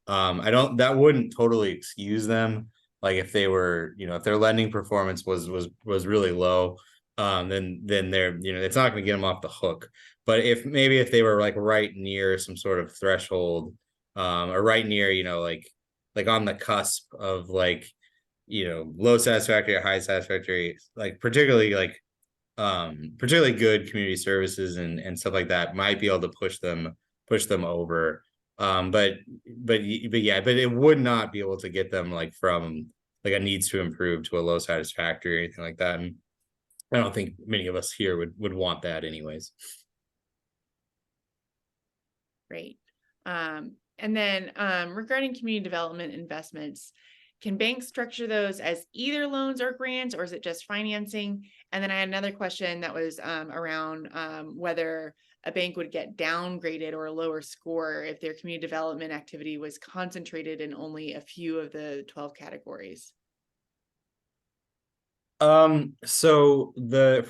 That wouldn't totally excuse them. Like if they were, if their lending performance was really low, then they're, it's not going to get them off the hook. But if they were like right near some sort of threshold, or right near, like on the cusp of like, low satisfactory or high satisfactory, like particularly good community services and stuff like that, might be able to push them over. But it would not be able to get them like from like a needs to improve to a low satisfactory or anything like that. And I don't think many of us here would want that anyways. Great. And then regarding community development investments, can banks structure those as either loans or grants, or is it just financing? And then I had another question that was around whether a bank would get downgraded or a lower score if their community development activity was concentrated in only a few of the 12 categories. So it's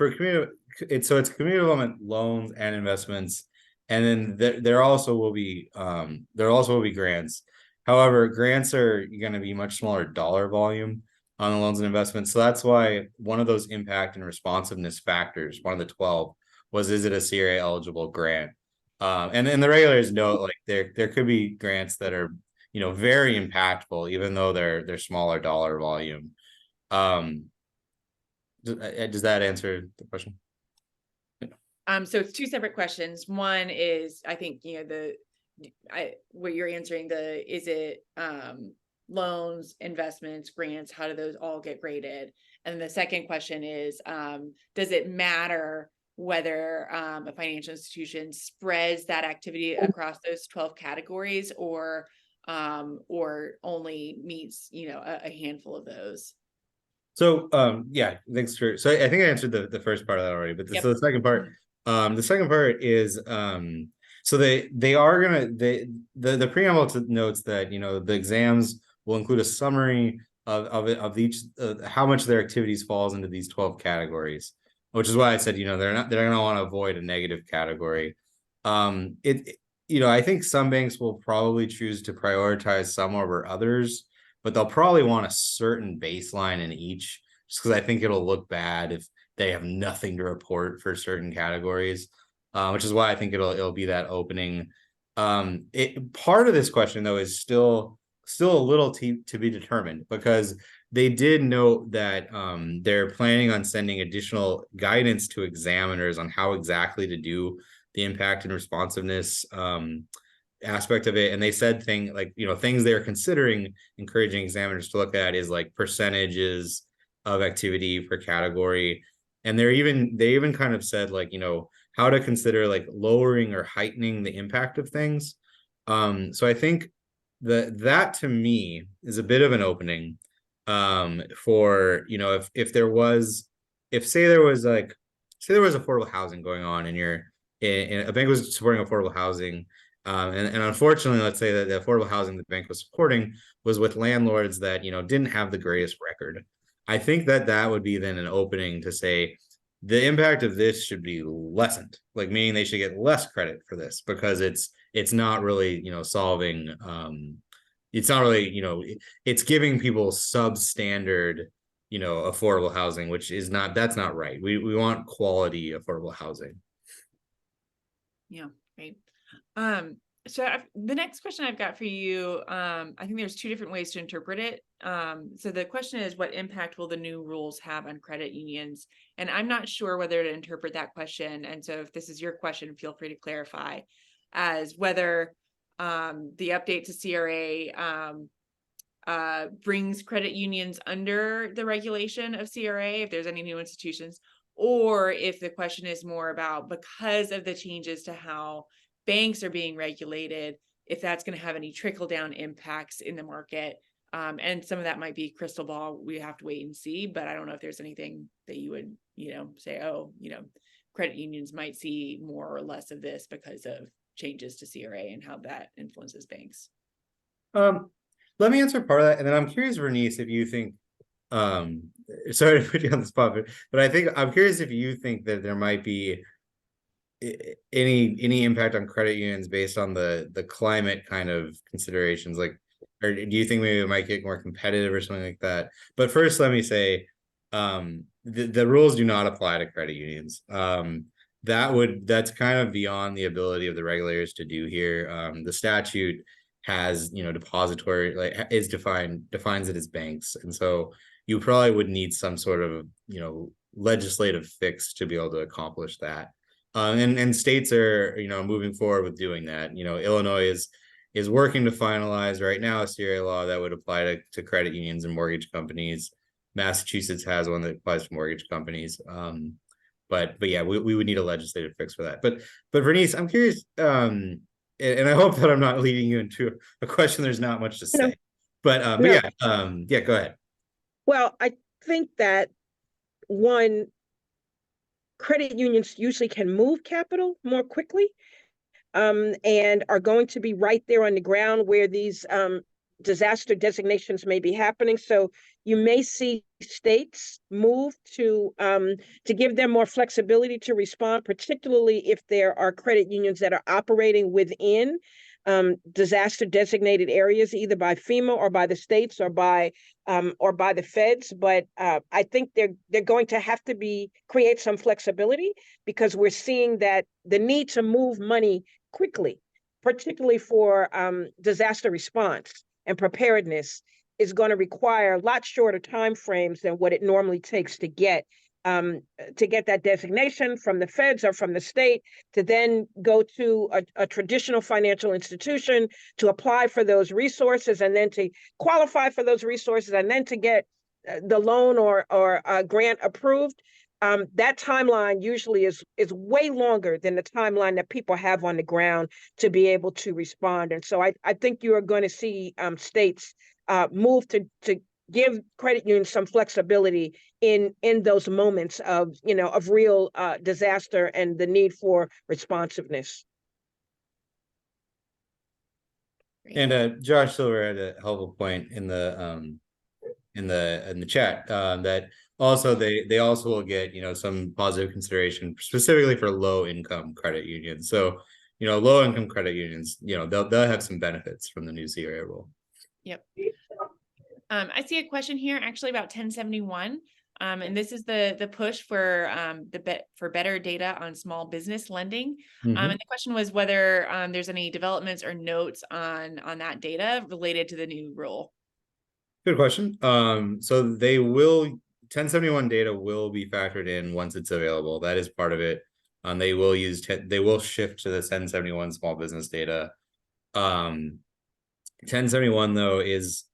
community development loans and investments, and then there also will be grants. However, grants are going to be much smaller dollar volume on the loans and investments. So that's why one of those impact and responsiveness factors, one of the 12, was, is it a CRA eligible grant? And the regulators note, like, there could be grants that are, you know, very impactful, even though they're smaller dollar volume. Does that answer the question? So it's two separate questions. One is, I think, you know, what you're answering, is it loans, investments, grants, how do those all get graded? And the second question is, does it matter whether a financial institution spreads that activity across those 12 categories, or only meets, you know, a handful of those? So yeah, thanks for, so I think I answered the first part of that already, but so the second part, is so they are gonna, the preamble notes that, you know, the exams will include a summary of each how much their activities falls into these 12 categories, which is why I said, you know, they're gonna want to avoid a negative category. You know, I think some banks will probably choose to prioritize some over others, but they'll probably want a certain baseline in each, just because I think it'll look bad if they have nothing to report for certain categories, which is why I think it'll be that opening. Part of this question, though, is still a little to be determined, because they did note that they're planning on sending additional guidance to examiners on how exactly to do the impact and responsiveness aspect of it. And they said things they're considering encouraging examiners to look at is like percentages of activity per category. And they even kind of said, like, you know, how to consider like lowering or heightening the impact of things. So I think that to me is a bit of an opening for, you know, if there was affordable housing going on and a bank was supporting affordable housing, and unfortunately, let's say that the affordable housing the bank was supporting was with landlords that, you know, didn't have the greatest record. I think that would be then an opening to say the impact of this should be lessened, like meaning they should get less credit for this, because it's not really, you know, solving, it's not really, you know, it's giving people substandard, you know, affordable housing, which is not, that's not right. We want quality affordable housing. Yeah, great. So the next question I've got for you, I think there's two different ways to interpret it. So the question is, what impact will the new rules have on credit unions? And I'm not sure whether to interpret that question. And so if this is your question, feel free to clarify, as whether the update to CRA brings credit unions under the regulation of CRA, if there's any new institutions, or if the question is more about, because of the changes to how banks are being regulated, if that's going to have any trickle down impacts in the market. And some of that might be crystal ball. We have to wait and see, but I don't know if there's anything that you would, you know, say, oh, you know, credit unions might see more or less of this because of changes to CRA and how that influences banks. Let me answer part of that, and then I'm curious, Vernice, if you think, sorry to put you on the spot, but I think I'm curious if you think that there might be any impact on credit unions based on the climate kind of considerations, like, or do you think maybe it might get more competitive or something like that? But first, let me say, the rules do not apply to credit unions. That's kind of beyond the ability of the regulators to do here. The statute has, you know, depository, like, is defines it as banks, and so you probably would need some sort of, you know, legislative fix to be able to accomplish that. And states are, you know, moving forward with doing that. You know, Illinois is working to finalize right now a CRA law that would apply to credit unions and mortgage companies. Massachusetts has one that applies to mortgage companies. But yeah, we would need a legislative fix for that. But Vernice, I'm curious, and I hope that I'm not leading you into a question there's not much to say. But yeah, go ahead. Well, I think that credit unions usually can move capital more quickly, and are going to be right there on the ground where these disaster designations may be happening. So you may see states move to give them more flexibility to respond, particularly if there are credit unions that are operating within disaster designated areas, either by FEMA or by the states or by the feds. But I think they're going to have to create some flexibility, because we're seeing that the need to move money quickly, particularly for disaster response and preparedness, is going to require a lot shorter time frames than what it normally takes to get that designation from the feds or from the state, to then go to a traditional financial institution to apply for those resources, and then to qualify for those resources, and then to get the loan or grant approved. That timeline usually is way longer than the timeline that people have on the ground to be able to respond. And so I think you are going to see states move to give credit unions some flexibility in those moments of real disaster and the need for responsiveness. And Josh Silver had a helpful point in the chat that also they also will get some positive consideration specifically for low income credit unions. So low income credit unions they'll have some benefits from the new CRA rule. Yep. I see a question here actually about 1071. And this is the push for for better data on small business lending. And the question was whether there's any developments or notes on that data related to the new rule. Good question. So they will 1071 data will be factored in once it's available. That is part of it. They will shift to the 1071 small business data. 1071 though is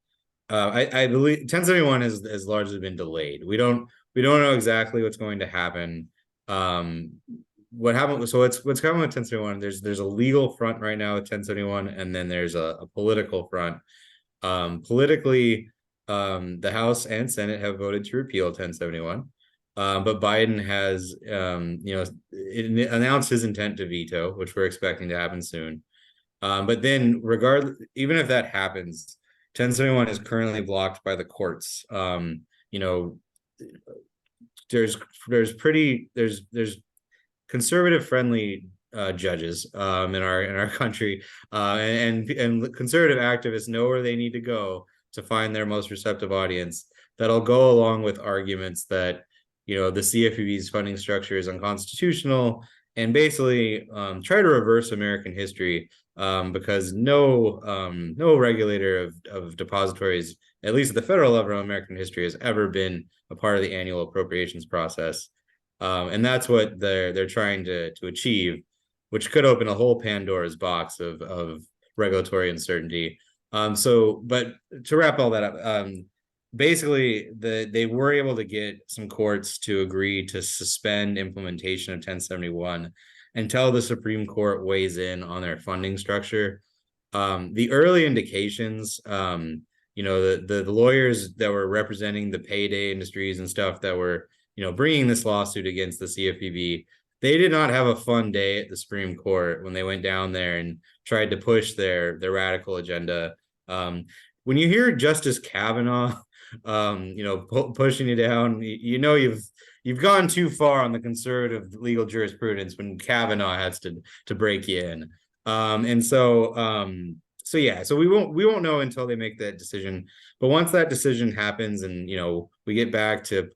I believe 1071 has largely been delayed. We don't know exactly what's going to happen. What happened? So what's happening with 1071? There's a legal front right now with 1071, and then there's a political front. Politically, the House and Senate have voted to repeal 1071, but Biden has announced his intent to veto, which we're expecting to happen soon. But then, even if that happens, 1071 is currently blocked by the courts. There's conservative friendly judges in our country, and conservative activists know where they need to go to find their most receptive audience that'll go along with arguments that the CFPB's funding structure is unconstitutional, and basically try to reverse American history, because no regulator of depositories, at least at the federal level of American history, has ever been a part of the annual appropriations process. And that's what they're trying to achieve, which could open a whole Pandora's box of regulatory uncertainty. But to wrap all that up, basically they were able to get some courts to agree to suspend implementation of 1071 until the Supreme Court weighs in on their funding structure. The early indications, the lawyers that were representing the payday industries and stuff that were bringing this lawsuit against the CFPB, they did not have a fun day at the Supreme Court when they went down there and tried to push their radical agenda. When you hear Justice Kavanaugh pushing you down, you've gone too far on the conservative legal jurisprudence when Kavanaugh has to break you in. So we won't know until they make that decision. But once that decision happens, and we get back to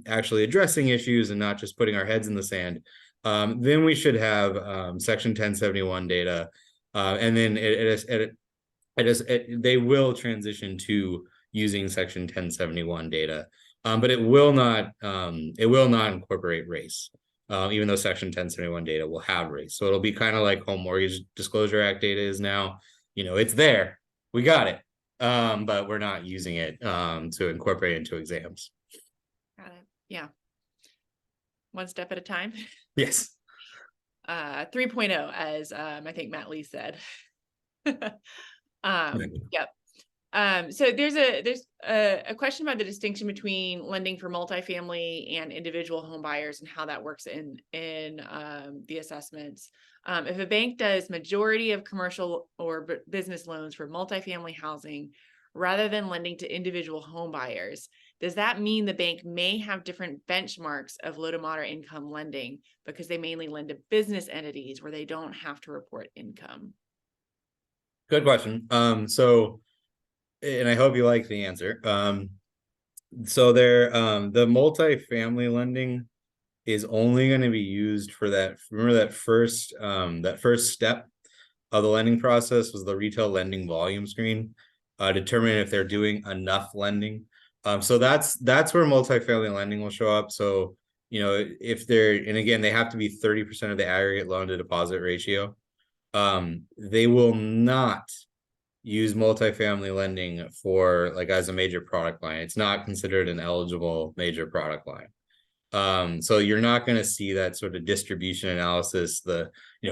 actually addressing issues and not just putting our heads in the sand, then we should have Section 1071 data, and then they will transition to using Section 1071 data, but it will not incorporate race, even though Section 1071 data will have race. So it'll be kind of like Home Mortgage Disclosure Act data is now. It's there, we got it, but we're not using it to incorporate into exams. Got it. Yeah. One step at a time. Yes. 3.0, as I think Matt Lee said. Yep. So there's a question about the distinction between lending for multifamily and individual home buyers and how that works in the assessments. If a bank does majority of commercial or business loans for multifamily housing rather than lending to individual home buyers, does that mean the bank may have different benchmarks of low to moderate income lending because they mainly lend to business entities where they don't have to report income? Good question. So, and I hope you like the answer. So the multifamily lending is only going to be used for that. Remember that first step of the lending process was the retail lending volume screen, determining if they're doing enough lending. So that's where multifamily lending will show up. So, if they're, and again, they have to be 30% of the aggregate loan to deposit ratio. They will not use multifamily lending for like as a major product line. It's not considered an eligible major product line. So you're not going to see that sort of distribution analysis,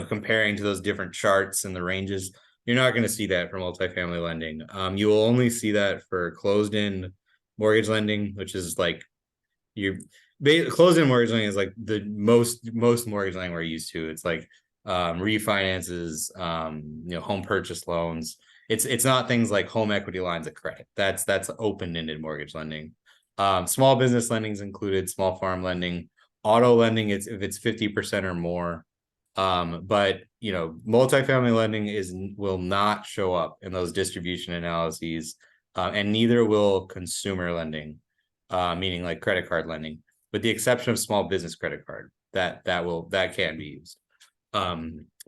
comparing to those different charts and the ranges. You're not going to see that for multifamily lending. You will only see that for closed-end mortgage lending, which is like closed-end mortgage lending is like the most mortgage lending we're used to. It's like refinances, home purchase loans. It's not things like home equity lines of credit. That's open-ended mortgage lending. Small business lending is included, small farm lending, auto lending, if it's 50% or more. But multifamily lending will not show up in those distribution analyses, and neither will consumer lending, meaning like credit card lending, with the exception of small business credit card that can be used.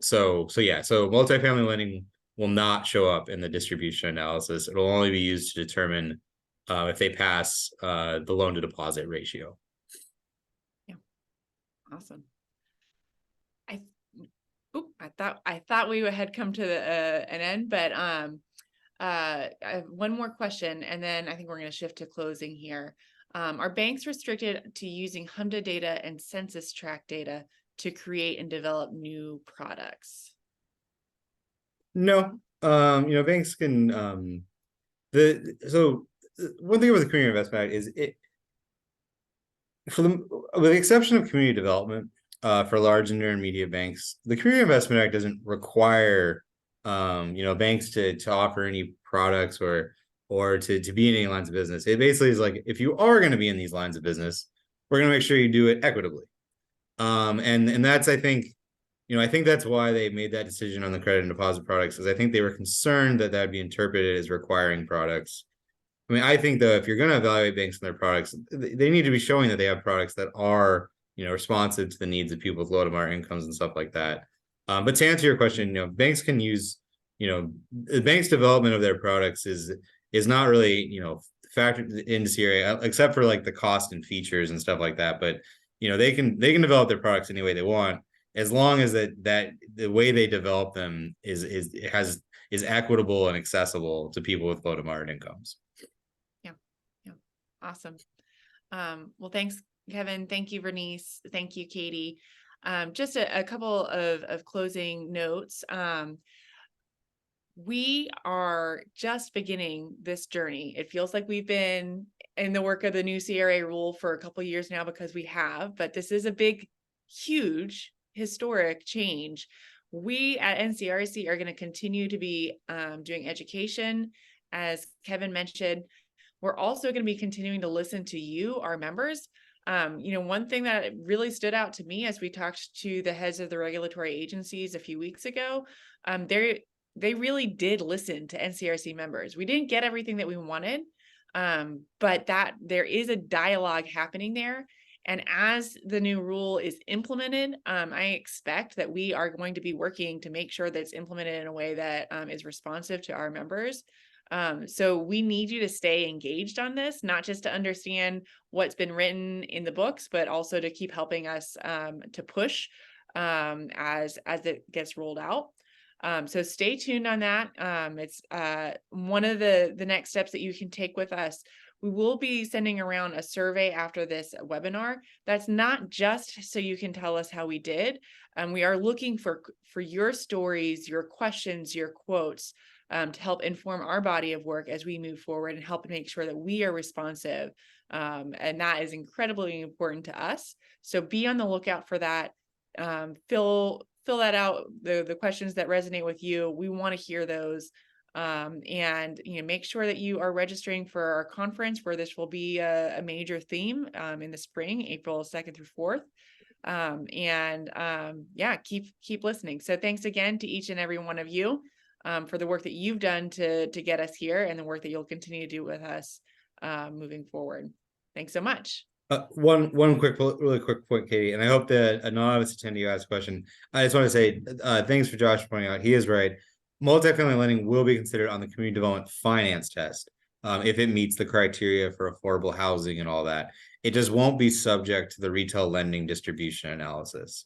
So multifamily lending will not show up in the distribution analysis. It'll only be used to determine if they pass the loan to deposit ratio. Yeah, awesome. I thought we had come to an end, but I have one more question, and then I think we're going to shift to closing here. Are banks restricted to using HMDA data and census tract data to create and develop new products? No, banks can. One thing about the Community Investment Act is with the exception of community development, for large and intermediate banks, the Community Investment Act doesn't require banks to offer any products or to be in any lines of business. It basically is like, if you are going to be in these lines of business, we're going to make sure you do it equitably. And that's, I think that's why they made that decision on the credit and deposit products, because I think they were concerned that would be interpreted as requiring products. I mean, I think though, if you're going to evaluate banks and their products, they need to be showing that they have products that are, responsive to the needs of people with low to moderate incomes and stuff like that. But to answer your question, banks can use, the bank's development of their products is not really, factored into CRA, except for like the cost and features and stuff like that. But, they can develop their products any way they want, as long as that the way they develop them is equitable and accessible to people with low to moderate incomes. Yeah. Awesome. Well, thanks, Kevin. Thank you, Vernice. Thank you, Katie. Just a couple of closing notes. We are just beginning this journey. It feels like we've been in the work of the new CRA rule for a couple of years now, because we have, but this is a big, huge, historic change. We at NCRC are going to continue to be doing education. As Kevin mentioned, we're also going to be continuing to listen to you, our members. One thing that really stood out to me as we talked to the heads of the regulatory agencies a few weeks ago, they really did listen to NCRC members. We didn't get everything that we wanted, but that there is a dialogue happening there. And as the new rule is implemented, I expect that we are going to be working to make sure that it's implemented in a way that is responsive to our members. So we need you to stay engaged on this, not just to understand what's been written in the books, but also to keep helping us to push as it gets rolled out. So stay tuned on that. It's one of the next steps that you can take with us. We will be sending around a survey after this webinar. That's not just so you can tell us how we did. We are looking for your stories, your questions, your quotes, to help inform our body of work as we move forward and help make sure that we are responsive. And that is incredibly important to us. So be on the lookout for that. Fill that out, the questions that resonate with you. We want to hear those. And make sure that you are registering for our conference, where this will be a major theme in the spring, April 2nd through 4th. Keep listening. So thanks again to each and every one of you. for the work that you've done to get us here and the work that you'll continue to do with us moving forward. Thanks so much. One really quick point, Katie, and I hope that a novice attendee who asked a question. I just want to say thanks for Josh pointing out. He is right. Multifamily lending will be considered on the community development finance test if it meets the criteria for affordable housing and all that. It just won't be subject to the retail lending distribution analysis.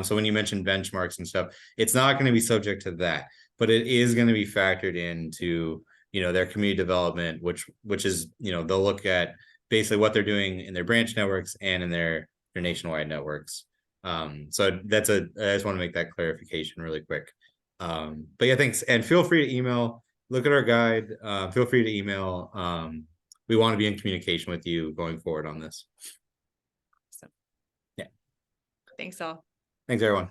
So when you mention benchmarks and stuff, it's not going to be subject to that, but it is going to be factored into, you know, their community development, which is, you know, they'll look at basically what they're doing in their branch networks and in their nationwide networks. So I just want to make that clarification really quick. But yeah, thanks. And feel free to email, look at our guide. Feel free to email. We want to be in communication with you going forward on this. Awesome. Yeah. Thanks all. Thanks, everyone.